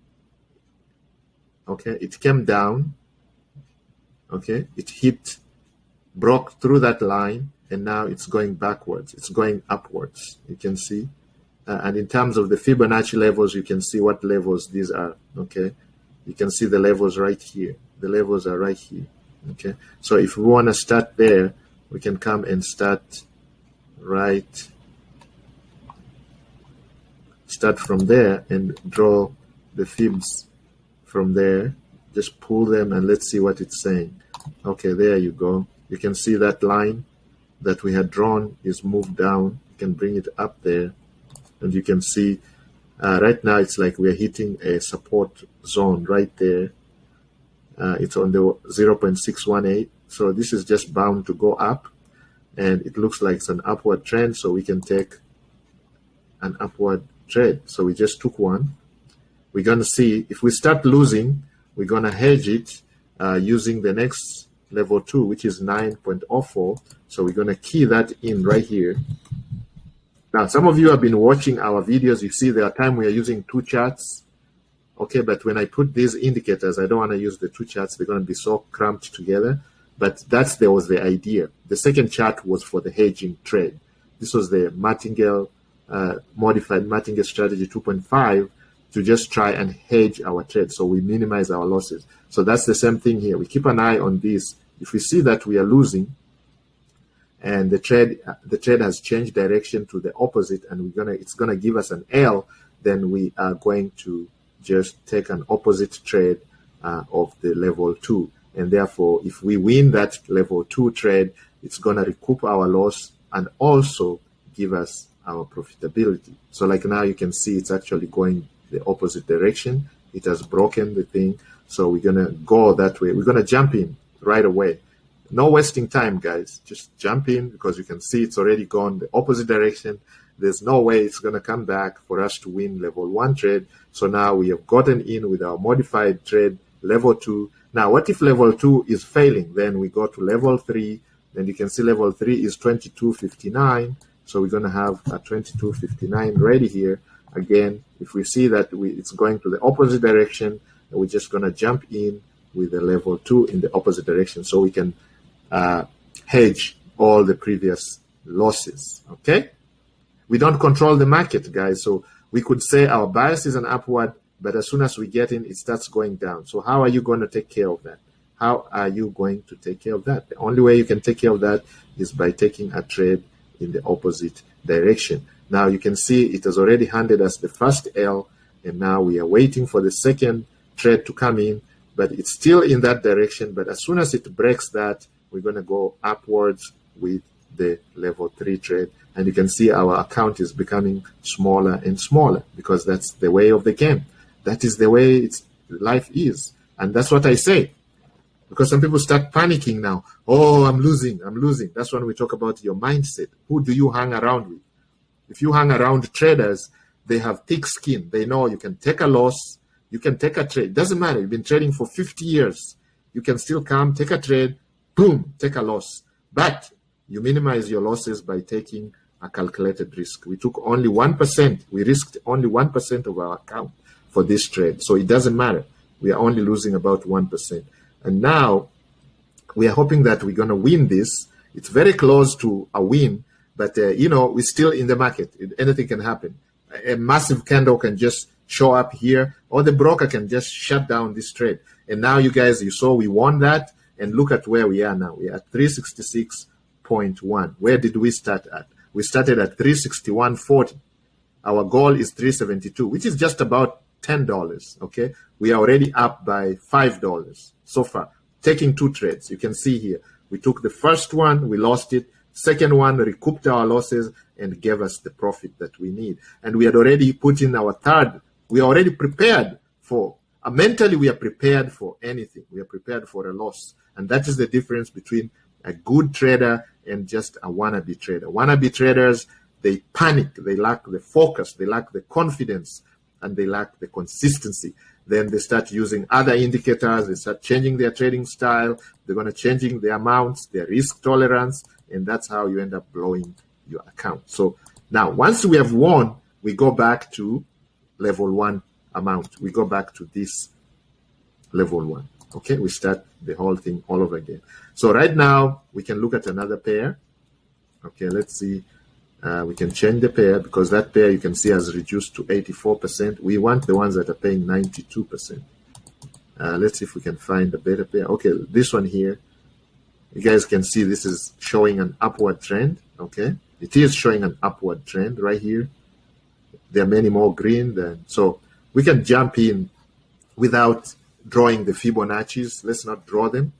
Okay, it came down, okay, it broke through that line, and now it's going backwards, it's going upwards, you can see. And in terms of the Fibonacci levels, you can see what levels these are, okay? You can see the levels right here. The levels are right here, okay? So if we want to start there, we can come and start from there and draw the fibs from there. Just pull them and let's see what it's saying. Okay, there you go. You can see that line that we had drawn is moved down. You can bring it up there. And you can see right now it's like we're hitting a support zone right there. It's on the 0.618. So this is just bound to go up. And it looks like it's an upward trend. So we can take an upward trade. So we just took one. We're going to see if we start losing, we're going to hedge it using the next level 2, which is 9.04. So we're going to key that in right here. Now, some of you have been watching our videos. You see there are times we are using 2 charts. Okay, but when I put these indicators, I don't want to use the 2 charts. They're going to be so cramped together. But that was the idea. The second chart was for the hedging trade. This was the Martingale, modified Martingale strategy 2.5 to just try and hedge our trade so we minimize our losses. So that's the same thing here. We keep an eye on this. If we see that we are losing, and the trade has changed direction to the opposite, and it's gonna give us an L, then we are going to just take an opposite trade of the level 2. And therefore, if we win that level 2 trade, it's gonna recoup our loss and also give us our profitability. So like now you can see it's actually going the opposite direction. It has broken the thing. So we're gonna go that way. We're gonna jump in right away. no wasting time, guys. Just jump in, because you can see it's already gone the opposite direction. There's no way it's going to come back for us to win level 1 trade. So now we have gotten in with our modified trade level 2. Now, what if level 2 is failing? Then we go to level 3. Then you can see level 3 is 22.59. So we're going to have a 22.59 ready here. Again, if we see that it's going to the opposite direction, we're just going to jump in with the level 2 in the opposite direction, so we can hedge all the previous losses. Okay? We don't control the market, guys. So we could say our bias is an upward, but as soon as we get in, it starts going down. So how are you going to take care of that? How are you going to take care of that? The only way you can take care of that is by taking a trade in the opposite direction. Now you can see it has already handed us the first L, and now we are waiting for the second trade to come in, but it's still in that direction. But as soon as it breaks that, we're going to go upwards with the level 3 trade. And you can see our account is becoming smaller and smaller, because that's the way of the game. That is the way life is. And that's what I say. Because some people start panicking now. Oh, I'm losing. That's when we talk about your mindset. Who do you hang around with? If you hang around traders, they have thick skin. They know you can take a loss. You can take a trade. Doesn't matter. You've been trading for 50 years. You can still come, take a trade, boom, take a loss. But you minimize your losses by taking a calculated risk. We took only 1%. We risked only 1% of our account for this trade. So it doesn't matter. We are only losing about 1%. And now we are hoping that we're going to win this. It's very close to a win, but we're still in the market. Anything can happen. A massive candle can just show up here, or the broker can just shut down this trade. And now you guys, you saw we won that, and look at where we are now. We are at 366.1. Where did we start at? We started at 361.40. Our goal is 372, which is just about $10. Okay, we are already up by $5 so far, taking 2 trades. You can see here, we took the first one, we lost it. Second one recouped our losses and gave us the profit that we need. And we had already put in our third. We are already prepared for, mentally we are prepared for anything. We are prepared for a loss. And that is the difference between a good trader and just a wannabe trader. Wannabe traders, they panic, they lack the focus, they lack the confidence, and they lack the consistency. Then they start using other indicators, they start changing their trading style, they're going to changing the amounts, their risk tolerance, and that's how you end up blowing your account. So now, once we have won, we go back to level 1 amount. We go back to this level 1. Okay, we start the whole thing all over again. So right now, we can look at another pair. Okay, let's see. We can change the pair, because that pair you can see has reduced to 84%. We want the ones that are paying 92%. Let's see if we can find a better pair. Okay, this one here, you guys can see this is showing an upward trend. Okay, it is showing an upward trend right here. There are many more green than, so we can jump in without drawing the Fibonacci's. Let's not draw them.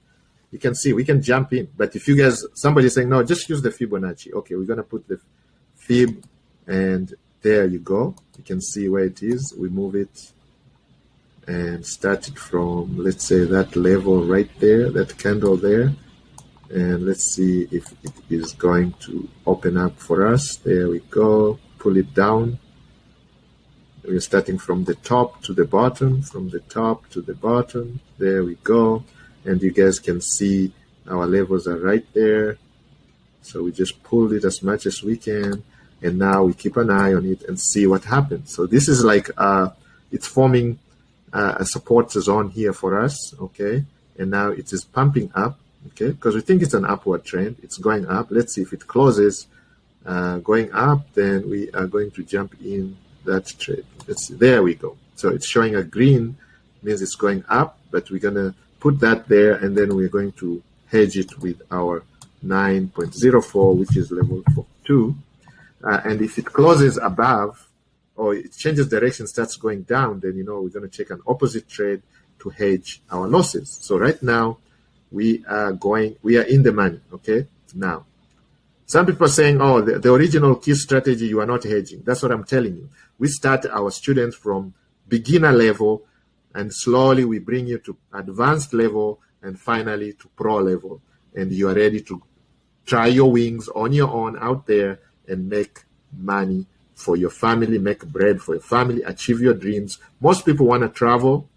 You can see we can jump in, but if you guys, somebody's saying no, just use the Fibonacci. Okay, we're gonna put the Fib, and there you go. You can see where it is. We move it and start it from, let's say, that level right there, that candle there, and let's see if it is going to open up for us. There we go. Pull it down. We're starting from the top to the bottom, from the top to the bottom. There we go. And you guys can see our levels are right there. So we just pulled it as much as we can. And now we keep an eye on it and see what happens. So this is like, it's forming a support zone here for us, okay? And now it is pumping up, okay? Because we think it's an upward trend. It's going up. Let's see if it closes going up, then we are going to jump in that trade. Let's see, there we go. So it's showing a green, means it's going up, but we're gonna put that there, and then we're going to hedge it with our 9.04, which is level 2. And if it closes above, or it changes direction, starts going down, then we're going to check an opposite trade to hedge our losses. So right now we are in the money. Okay, now some people are saying, oh, the original key strategy, you are not hedging. That's what I'm telling you. We start our students from beginner level, and slowly we bring you to advanced level, and finally to pro level. and you are ready to try your wings on your own out there and make money for your family, make bread for your family, achieve your dreams. Most people want to travel.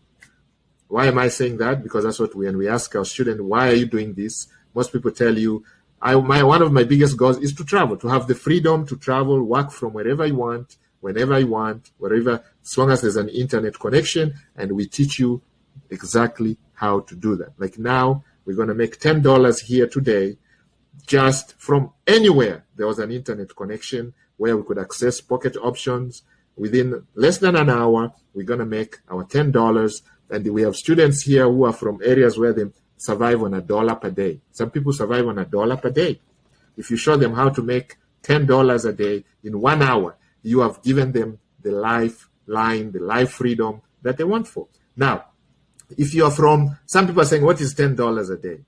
Why am I saying that? Because that's what when we ask our students, why are you doing this? Most people tell you, one of my biggest goals is to travel, to have the freedom to travel, work from wherever you want, whenever you want, wherever, as long as there's an internet connection, and we teach you exactly how to do that. Like now, we're going to make $10 here today, just from anywhere there was an internet connection where we could access pocket options. Within less than an hour, we're going to make our $10. And we have students here who are from areas where they survive on $1 per day. Some people survive on $1 per day. If you show them how to make $10 a day in 1 hour, you have given them the lifeline, the life freedom that they want for. Now, if you are from, some people are saying, what is $10 a day?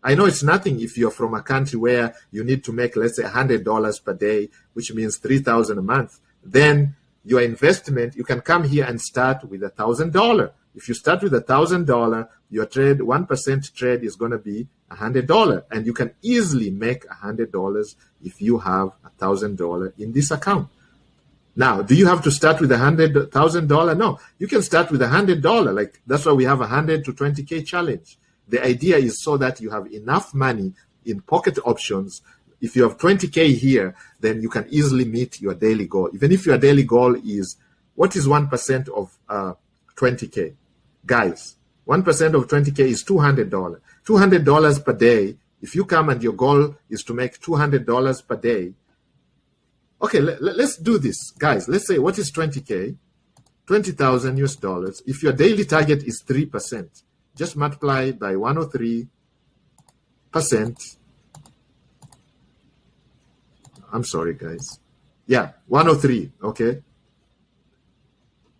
I know it's nothing if you're from a country where you need to make, let's say, $100 per day, which means $3,000 a month. Then your investment, you can come here and start with $1,000. If you start with $1,000, your trade, 1% trade is going to be $100. And you can easily make $100 if you have $1,000 in this account. Now, do you have to start with $100,000? No, you can start with $100. Like, that's why we have a 100 to 20K challenge. The idea is so that you have enough money in pocket options. If you have 20K here, then you can easily meet your daily goal. Even if your daily goal is, what is 1% of 20K? Guys, 1% of 20K is $200. $200 per day. If you come and your goal is to make $200 per day, okay, let's do this. Guys, let's say, what is 20K? 20,000 US dollars. If your daily target is 3%, just multiply by 103%. I'm sorry, guys. Yeah, 103, okay?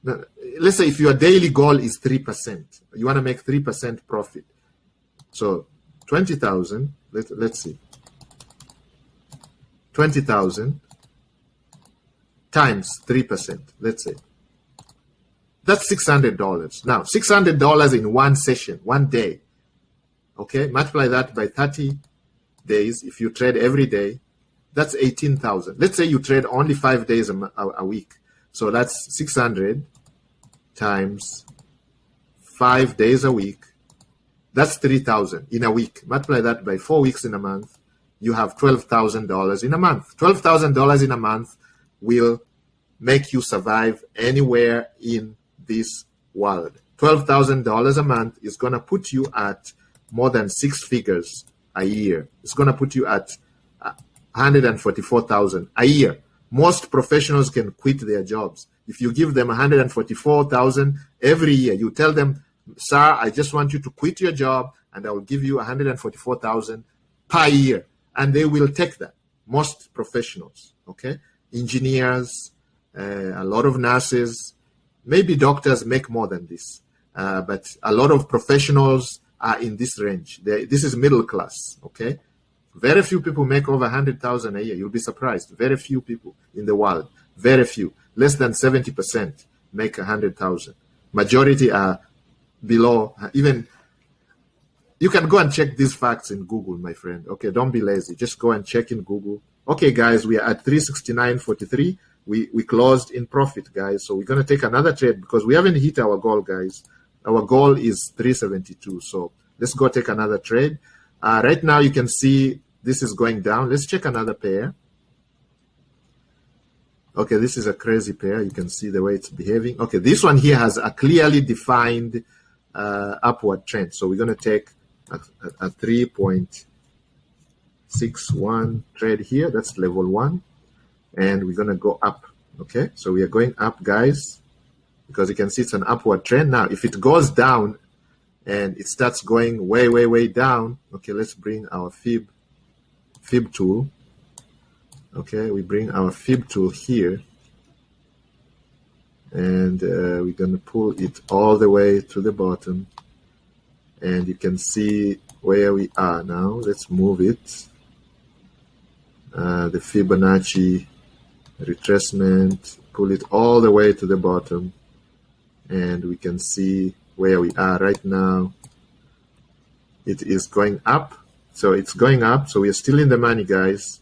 Now, let's say if your daily goal is 3%, you want to make 3% profit. So 20,000, let's see. 20,000 times 3%, let's say. That's $600. Now, $600 in one session, one day. Okay, multiply that by 30 days. If you trade every day, that's 18,000. Let's say you trade only 5 days a week. So that's 600 times 5 days a week. That's 3,000 in a week. Multiply that by 4 weeks in a month. You have $12,000 in a month. $12,000 in a month will make you survive anywhere in this world. $12,000 a month is going to put you at more than 6 figures a year. It's going to put you at 144,000 a year. Most professionals can quit their jobs. If you give them 144,000 every year, you tell them, sir, I just want you to quit your job and I will give you 144,000 per year. And they will take that. Most professionals, okay? Engineers, a lot of nurses, maybe doctors make more than this. But a lot of professionals are in this range. This is middle class, okay? Very few people make over 100,000 a year. You'll be surprised. Very few people in the world. Very few. Less than 70% make 100,000. Majority are below. Even you can go and check these facts in Google, my friend. Okay, don't be lazy. Just go and check in Google. Okay, guys, we are at 369.43. We closed in profit, guys. So we're going to take another trade because we haven't hit our goal, guys. Our goal is 372. So let's go take another trade. Right now, you can see this is going down. Let's check another pair. Okay, this is a crazy pair. You can see the way it's behaving. Okay, this one here has a clearly defined upward trend. So we're going to take a 3.61 trade here. That's level 1. And we're going to go up. Okay, so we are going up, guys, because you can see it's an upward trend. Now, if it goes down and it starts going way, way, way down, okay, let's bring our fib tool. Okay, we bring our fib tool here. And we're going to pull it all the way to the bottom. And you can see where we are now. Let's move it. The Fibonacci retracement, pull it all the way to the bottom. And we can see where we are right now. It is going up So it's going up. So we're still in the money, guys.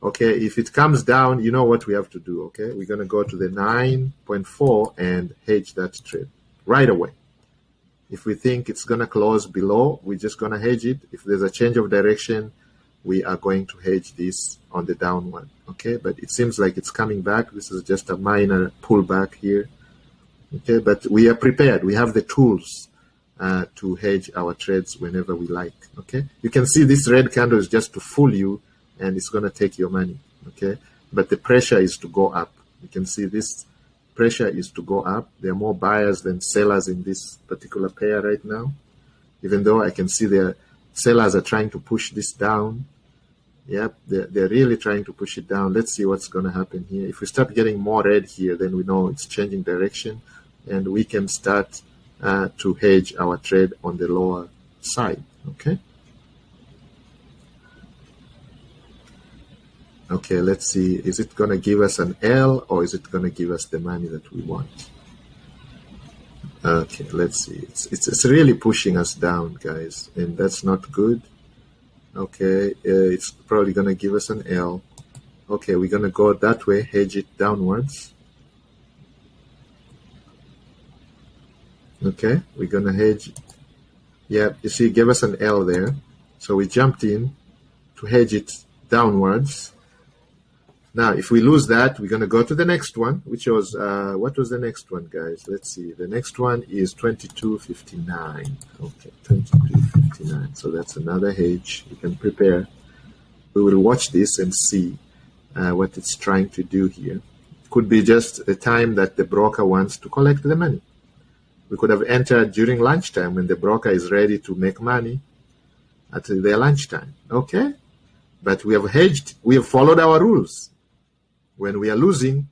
Okay, if it comes down, you know what we have to do, okay? We're going to go to the 9.4 and hedge that trade right away. If we think it's going to close below, we're just going to hedge it. If there's a change of direction, we are going to hedge this on the downward, okay? But it seems like it's coming back. This is just a minor pullback here, okay? But we are prepared. We have the tools to hedge our trades whenever we like, okay? You can see this red candle is just to fool you, and it's going to take your money, okay? But the pressure is to go up. You can see this pressure is to go up. There are more buyers than sellers in this particular pair right now, even though I can see the sellers are trying to push this down. Yep, they're really trying to push it down. Let's see what's going to happen here. If we start getting more red here, then we know it's changing direction, and we can start to hedge our trade on the lower side, okay? Okay, let's see. Is it going to give us an L, or is it going to give us the money that we want? Okay, let's see. It's really pushing us down, guys, and that's not good. Okay, it's probably going to give us an L. Okay, we're going to go that way, hedge it downwards. Okay, we're going to hedge. Yeah, you see, it gave us an L there. So we jumped in to hedge it downwards. Now, if we lose that, we're going to go to the next one, which was, what was the next one, guys? Let's see. The next one is 22.59. Okay, 22.59. So that's another hedge. We can prepare. We will watch this and see what it's trying to do here. It could be just a time that the broker wants to collect the money. We could have entered during lunchtime when the broker is ready to make money at their lunchtime. Okay? But we have hedged. We have followed our rules. When we are losing,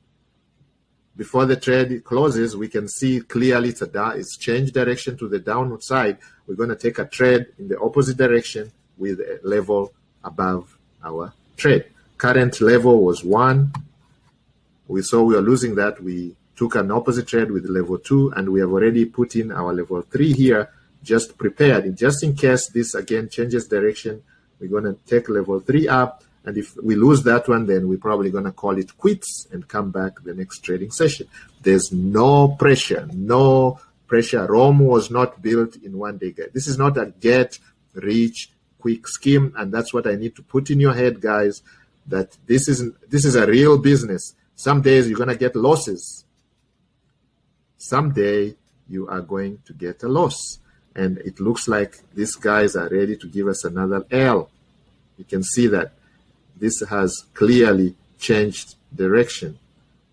before the trade closes, we can see clearly it's changed direction to the downward side. We're going to take a trade in the opposite direction with a level above our trade. Current level was 1. We saw we were losing that. We took an opposite trade with level 2, and we have already put in our level 3 here, just prepared. Just in case this again changes direction, we're going to take level 3 up. And if we lose that one, then we're probably going to call it quits and come back the next trading session. There's no pressure, no pressure. Rome was not built in one day, guys. This is not a get rich quick scheme. And that's what I need to put in your head, guys, that this is a real business. Some days you're going to get losses. Someday you are going to get a loss. And it looks like these guys are ready to give us another L. You can see that. This has clearly changed direction.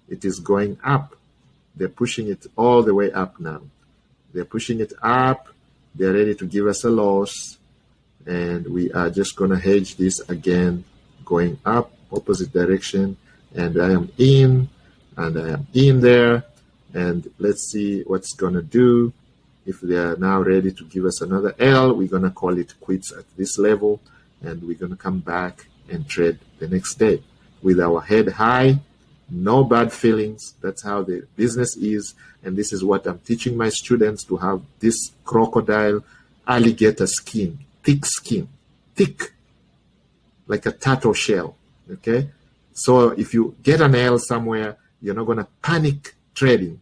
It is going up. They're pushing it all the way up now. They're pushing it up. They're ready to give us a loss. And we are just going to hedge this again, going up, opposite direction. And I am in, and I am in there. And let's see what's going to do. If they are now ready to give us another L, we're going to call it quits at this level. And we're going to come back and trade the next day with our head high, no bad feelings. That's how the business is. And this is what I'm teaching my students, to have this crocodile alligator skin, thick, like a turtle shell. Okay. So if you get an L somewhere, you're not going to panic trading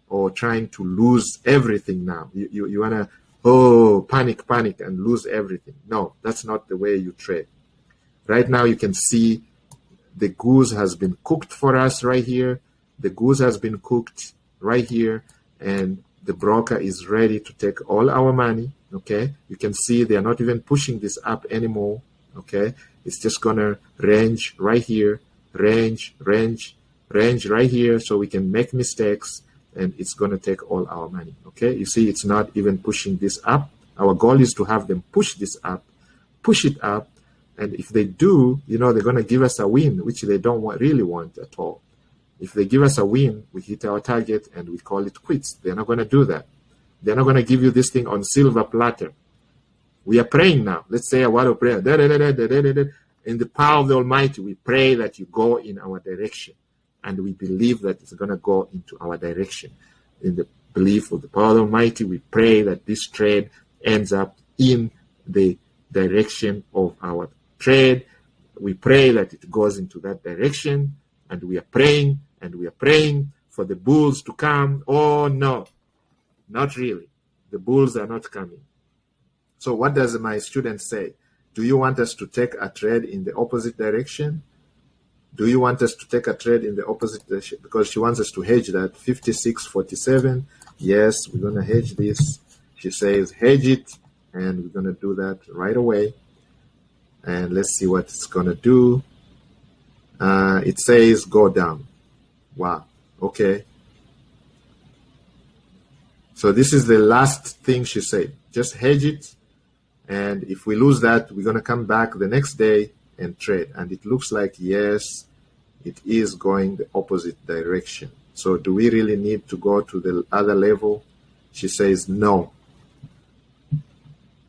or trying to lose everything now. You want to, panic and lose everything. No, that's not the way you trade. Right now, you can see the goose has been cooked for us right here. The goose has been cooked right here, and the broker is ready to take all our money, okay? You can see they're not even pushing this up anymore, okay? It's just going to range right here, range right here, so we can make mistakes, and it's going to take all our money, okay? You see, it's not even pushing this up. Our goal is to have them push this up, push it up. And if they do, they're going to give us a win, which they don't really want at all. If they give us a win, we hit our target and we call it quits. They're not going to do that. They're not going to give you this thing on silver platter. We are praying now. Let's say a word of prayer. In the power of the Almighty, we pray that you go in our direction. And we believe that it's going to go into our direction. In the belief of the power of the Almighty, we pray that this trade ends up in the direction of our trade. We pray that it goes into that direction, and we are praying and we are praying for the bulls to come. Oh no, not really. The bulls are not coming. So what does my student say? Do you want us to take a trade in the opposite direction? Do you want us to take a trade in the opposite direction? Because she wants us to hedge that 56.47. Yes, we're going to hedge this. She says hedge it, and we're going to do that right away. And let's see what it's going to do. It says go down. Wow. Okay. So this is the last thing she said. Just hedge it. And if we lose that, we're going to come back the next day and trade. And it looks like, yes, it is going the opposite direction. So do we really need to go to the other level? She says no.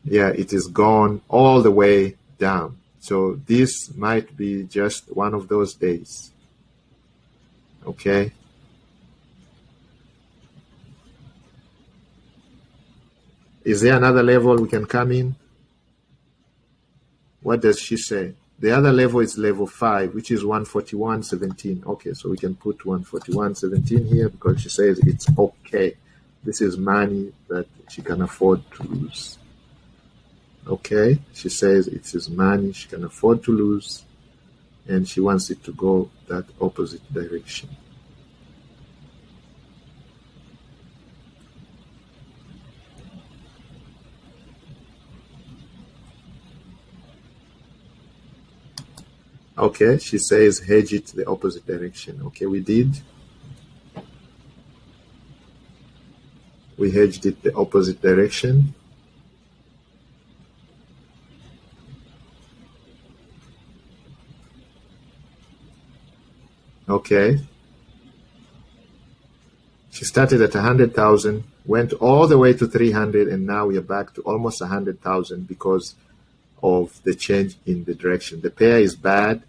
Yeah, it is gone all the way down. So this might be just one of those days. Okay. Is there another level we can come in? What does she say? The other level is level 5, which is 141.17. Okay, so we can put 141.17 here because she says it's okay. This is money that she can afford to lose. Okay, she says it is money she can afford to lose, and she wants it to go that opposite direction. Okay, she says hedge it the opposite direction. Okay, we did. We hedged it the opposite direction. Okay. She started at 100,000, went all the way to 300, and now we are back to almost 100,000 because of the change in the direction. The pair is bad.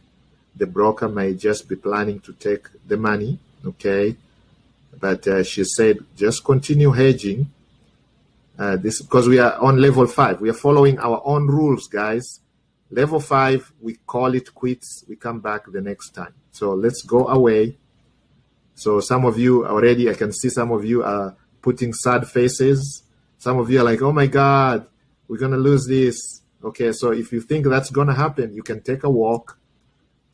The broker may just be planning to take the money, okay? But she said, just continue hedging. This because we are on level 5. We are following our own rules, guys. Level 5, we call it quits. We come back the next time. So let's go away. So some of you already, I can see some of you are putting sad faces. Some of you are like, oh my God, we're going to lose this. Okay, so if you think that's going to happen, you can take a walk,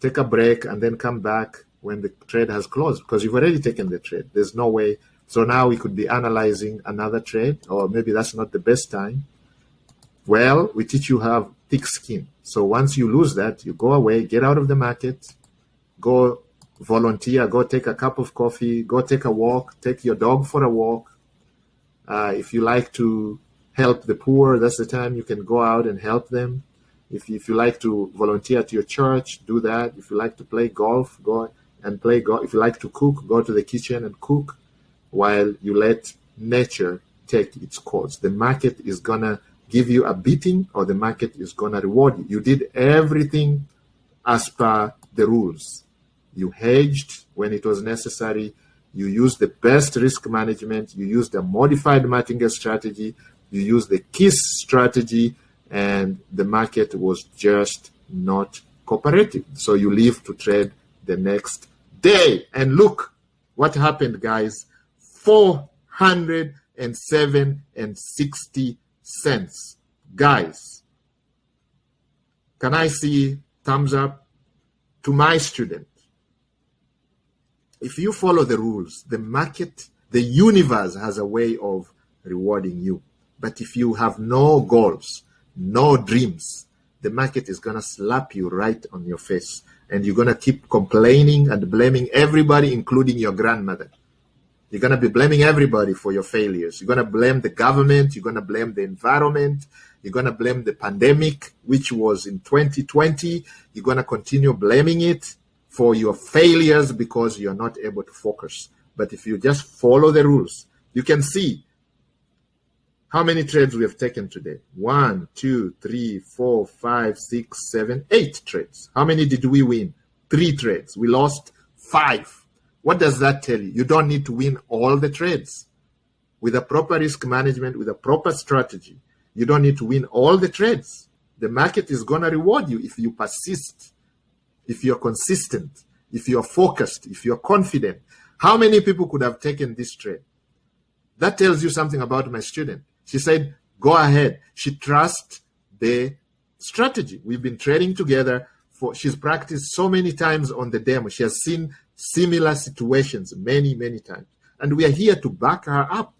take a break, and then come back when the trade has closed because you've already taken the trade. There's no way. So now we could be analyzing another trade, or maybe that's not the best time. Well, we teach you have thick skin. So once you lose that, you go away, get out of the market, go volunteer, go take a cup of coffee, go take a walk, take your dog for a walk. If you like to help the poor, that's the time you can go out and help them. If you like to volunteer at your church, do that. If you like to play golf, go and play golf. If you like to cook, go to the kitchen and cook while you let nature take its course. The market is going to give you a beating, or the market is going to reward you. You did everything as per the rules. You hedged when it was necessary. You used the best risk management. You used a modified martingale strategy. You used the KISS strategy, and the market was just not cooperative. So you leave to trade the next day. And look what happened, guys. 407.60 cents. Guys, can I see thumbs up? To my student, if you follow the rules, the market, the universe has a way of rewarding you. But if you have no goals, no dreams, the market is going to slap you right on your face. And you're going to keep complaining and blaming everybody, including your grandmother. You're going to be blaming everybody for your failures. You're going to blame the government. You're going to blame the environment. You're going to blame the pandemic, which was in 2020. You're going to continue blaming it for your failures because you're not able to focus. But if you just follow the rules, you can see how many trades we have taken today. 1, 2, 3, 4, 5, 6, 7, 8 trades. How many did we win? 3 trades. We lost 5. What does that tell you? You don't need to win all the trades. With a proper risk management, with a proper strategy, you don't need to win all the trades. The market is going to reward you if you persist, if you're consistent, if you're focused, if you're confident. How many people could have taken this trade? That tells you something about my student. She said, go ahead. She trusts the strategy. We've been trading together. She's practiced so many times on the demo. She has seen similar situations many, many times. And we are here to back her up.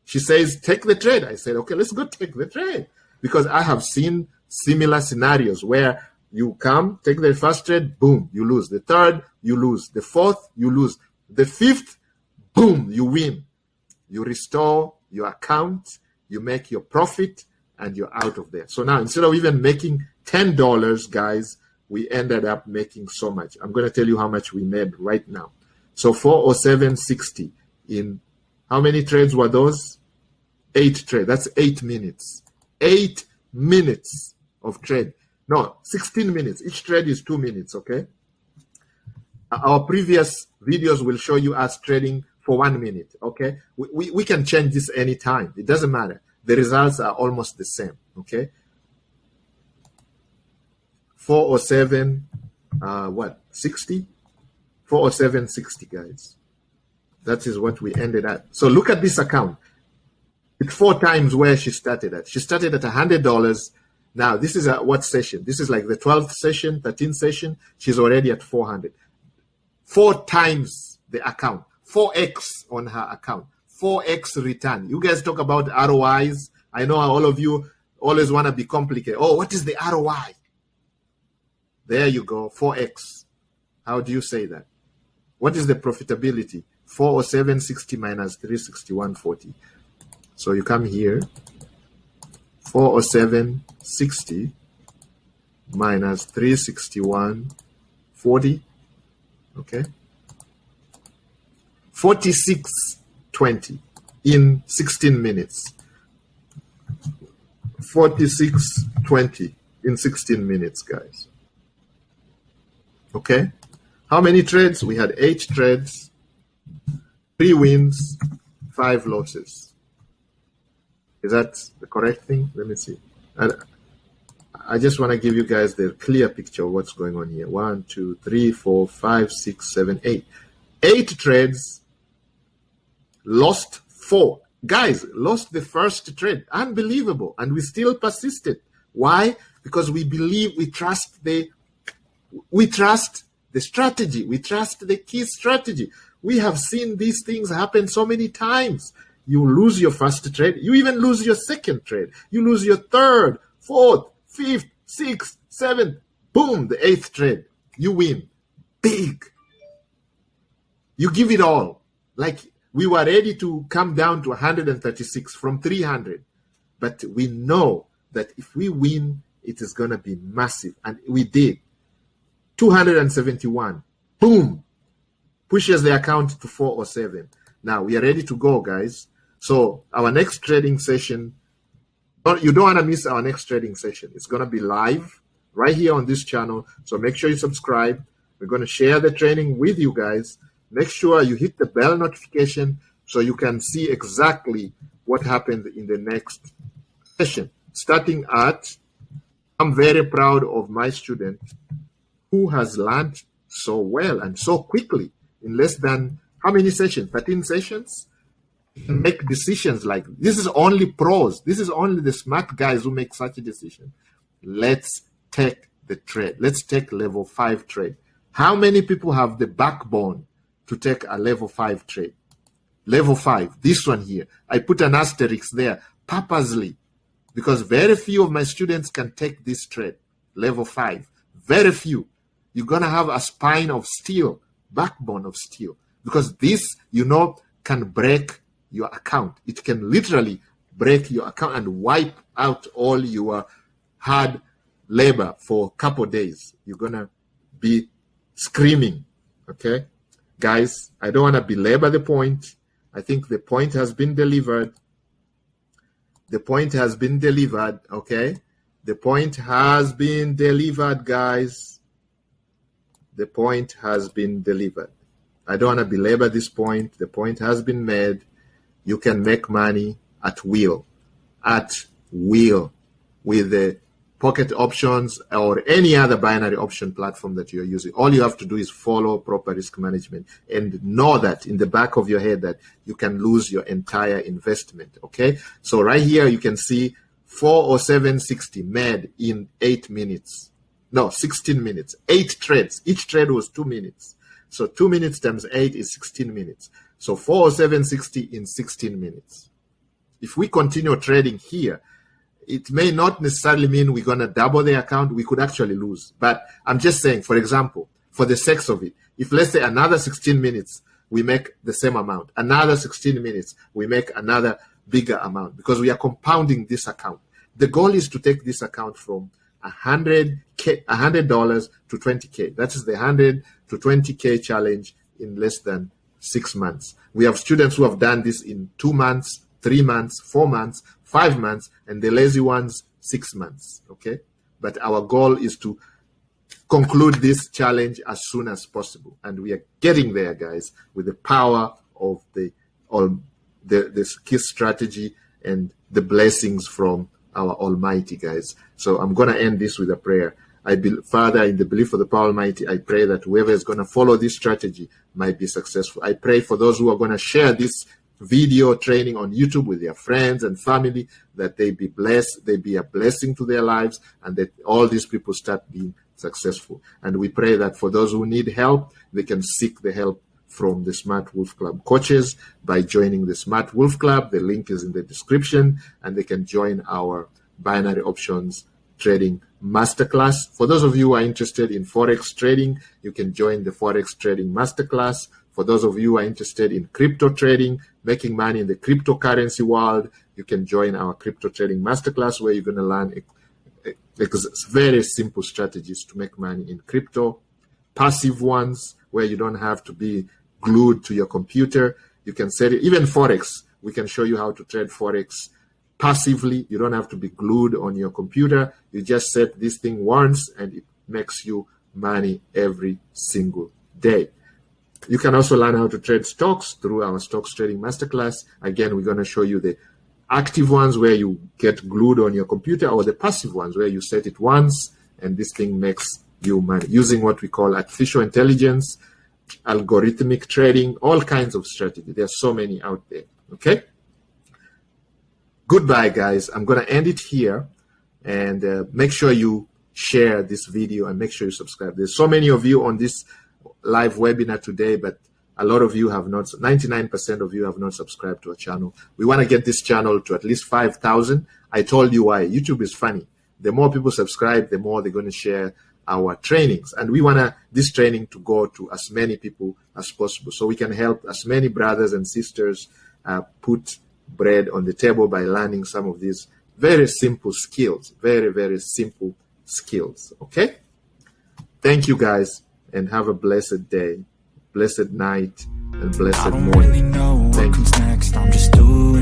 She says, take the trade. I said, okay, let's go take the trade. Because I have seen similar scenarios where you come, take the first trade, boom, you lose. The third, you lose. The fourth, you lose. The fifth, boom, you win. You restore your account, you make your profit, and you're out of there. So now, instead of even making $10, guys, we ended up making so much. I'm going to tell you how much we made right now. So 407.60 in how many trades were those? 8 trades. That's 8 minutes. 8 minutes of trade. No, 16 minutes. Each trade is 2 minutes, okay? Our previous videos will show you us trading for 1 minute, okay? We can change this anytime. It doesn't matter. The results are almost the same, okay? 407, 60? 407.60, guys. That is what we ended at. So look at this account. It's 4 times where she started at. She started at $100. Now, this is what session? This is like the 12th session, 13th session. She's already at 400. 4 times the account. 4x on her account. 4x return. You guys talk about ROIs. I know all of you always want to be complicated. Oh, what is the ROI? There you go, 4x. How do you say that? What is the profitability? 407.60 minus 361.40. So you come here, 407.60 minus 361.40. Okay. 46.20 in 16 minutes. 46.20 in 16 minutes, guys. Okay. How many trades? We had 8 trades, 3 wins, 5 losses. Is that the correct thing? Let me see. And I just want to give you guys the clear picture of what's going on here. 1, 2, 3, 4, 5, 6, 7, 8. 8 trades, lost 4. Guys, lost the first trade. Unbelievable. And we still persisted. Why? Because we believe, we trust the strategy. We trust the key strategy. We have seen these things happen so many times. You lose your first trade. You even lose your second trade. You lose your third, fourth, fifth, sixth, seventh. Boom, the 8th trade. You win. Big. You give it all. Like we were ready to come down to 136 from 300. But we know that if we win, it is going to be massive. And we did. 271. Boom. Pushes the account to 407. Now we are ready to go, guys. So our next trading session, you don't want to miss our next trading session. It's going to be live right here on this channel. So make sure you subscribe. We're going to share the training with you guys. Make sure you hit the bell notification so you can see exactly what happened in the next session. Starting at, I'm very proud of my student who has learned so well and so quickly in less than, how many sessions? 13 sessions? Make decisions like this. Is only pros. This is only the smart guys who make such a decision. Let's take the trade. Let's take level 5 trade. How many people have the backbone to take a level 5 trade? Level 5, this one here. I put an asterisk there purposely because very few of my students can take this trade. Level 5, very few. You're going to have a spine of steel, backbone of steel, because this, can break your account. It can literally break your account and wipe out all your hard labor for a couple of days. You're going to be screaming, okay? Guys, I don't want to belabor the point. I think the point has been delivered. The point has been delivered, okay? The point has been delivered, guys. The point has been delivered. I don't want to belabor this point. The point has been made. You can make money at will with the Pocket Options or any other binary option platform that you're using. All you have to do is follow proper risk management and know that in the back of your head that you can lose your entire investment. Okay, so right here you can see 407.60 made in 8 minutes. No, 16 minutes. 8 trades. Each trade was 2 minutes. So 2 minutes times 8 is 16 minutes. So 407.60 in 16 minutes. If we continue trading here, it may not necessarily mean we're going to double the account. We could actually lose. But I'm just saying, for example, for the sake of it, if let's say another 16 minutes, we make the same amount. Another 16 minutes, we make another bigger amount because we are compounding this account. The goal is to take this account from $100 to $20K. That is the 100 to 20K challenge in less than 6 months. We have students who have done this in 2 months, 3 months, 4 months, 5 months, and the lazy ones, 6 months. Okay, but our goal is to conclude this challenge as soon as possible, and we are getting there, guys, with the power of the key strategy and the blessings from our Almighty, guys. So I'm going to end this with a prayer. Father, in the belief of the power Almighty, I pray that whoever is going to follow this strategy might be successful. I pray for those who are going to share this video training on YouTube with their friends and family, that they be blessed, they be a blessing to their lives, and that all these people start being successful. And we pray that for those who need help, they can seek the help from the Smart Wolf Club coaches by joining the Smart Wolf Club. The link is in the description, and they can join our binary options trading masterclass. For those of you who are interested in Forex trading, you can join the Forex trading masterclass. For those of you who are interested in crypto trading, making money in the cryptocurrency world, you can join our crypto trading masterclass, where you're going to learn very simple strategies to make money in crypto. Passive ones, where you don't have to be glued to your computer. You can set it, even Forex, we can show you how to trade Forex passively. You don't have to be glued on your computer. You just set this thing once and it makes you money every single day. You can also learn how to trade stocks through our stocks trading masterclass. Again, we're going to show you the active ones where you get glued on your computer, or the passive ones where you set it once and this thing makes you money using what we call artificial intelligence, algorithmic trading, all kinds of strategy. There's so many out there. Okay. Goodbye, guys. I'm going to end it here, and make sure you share this video and make sure you subscribe. There's so many of you on this live webinar today, but a lot of you have not, 99% of you have not subscribed to our channel. We want to get this channel to at least 5,000. I told you why. YouTube is funny. The more people subscribe, the more they're going to share our trainings. And we want this training to go to as many people as possible, so we can help as many brothers and sisters put bread on the table by learning some of these very simple skills, very simple skills. Okay. Thank you, guys, and have a blessed day, blessed night, and blessed morning. I don't really know what comes next. I'm just doing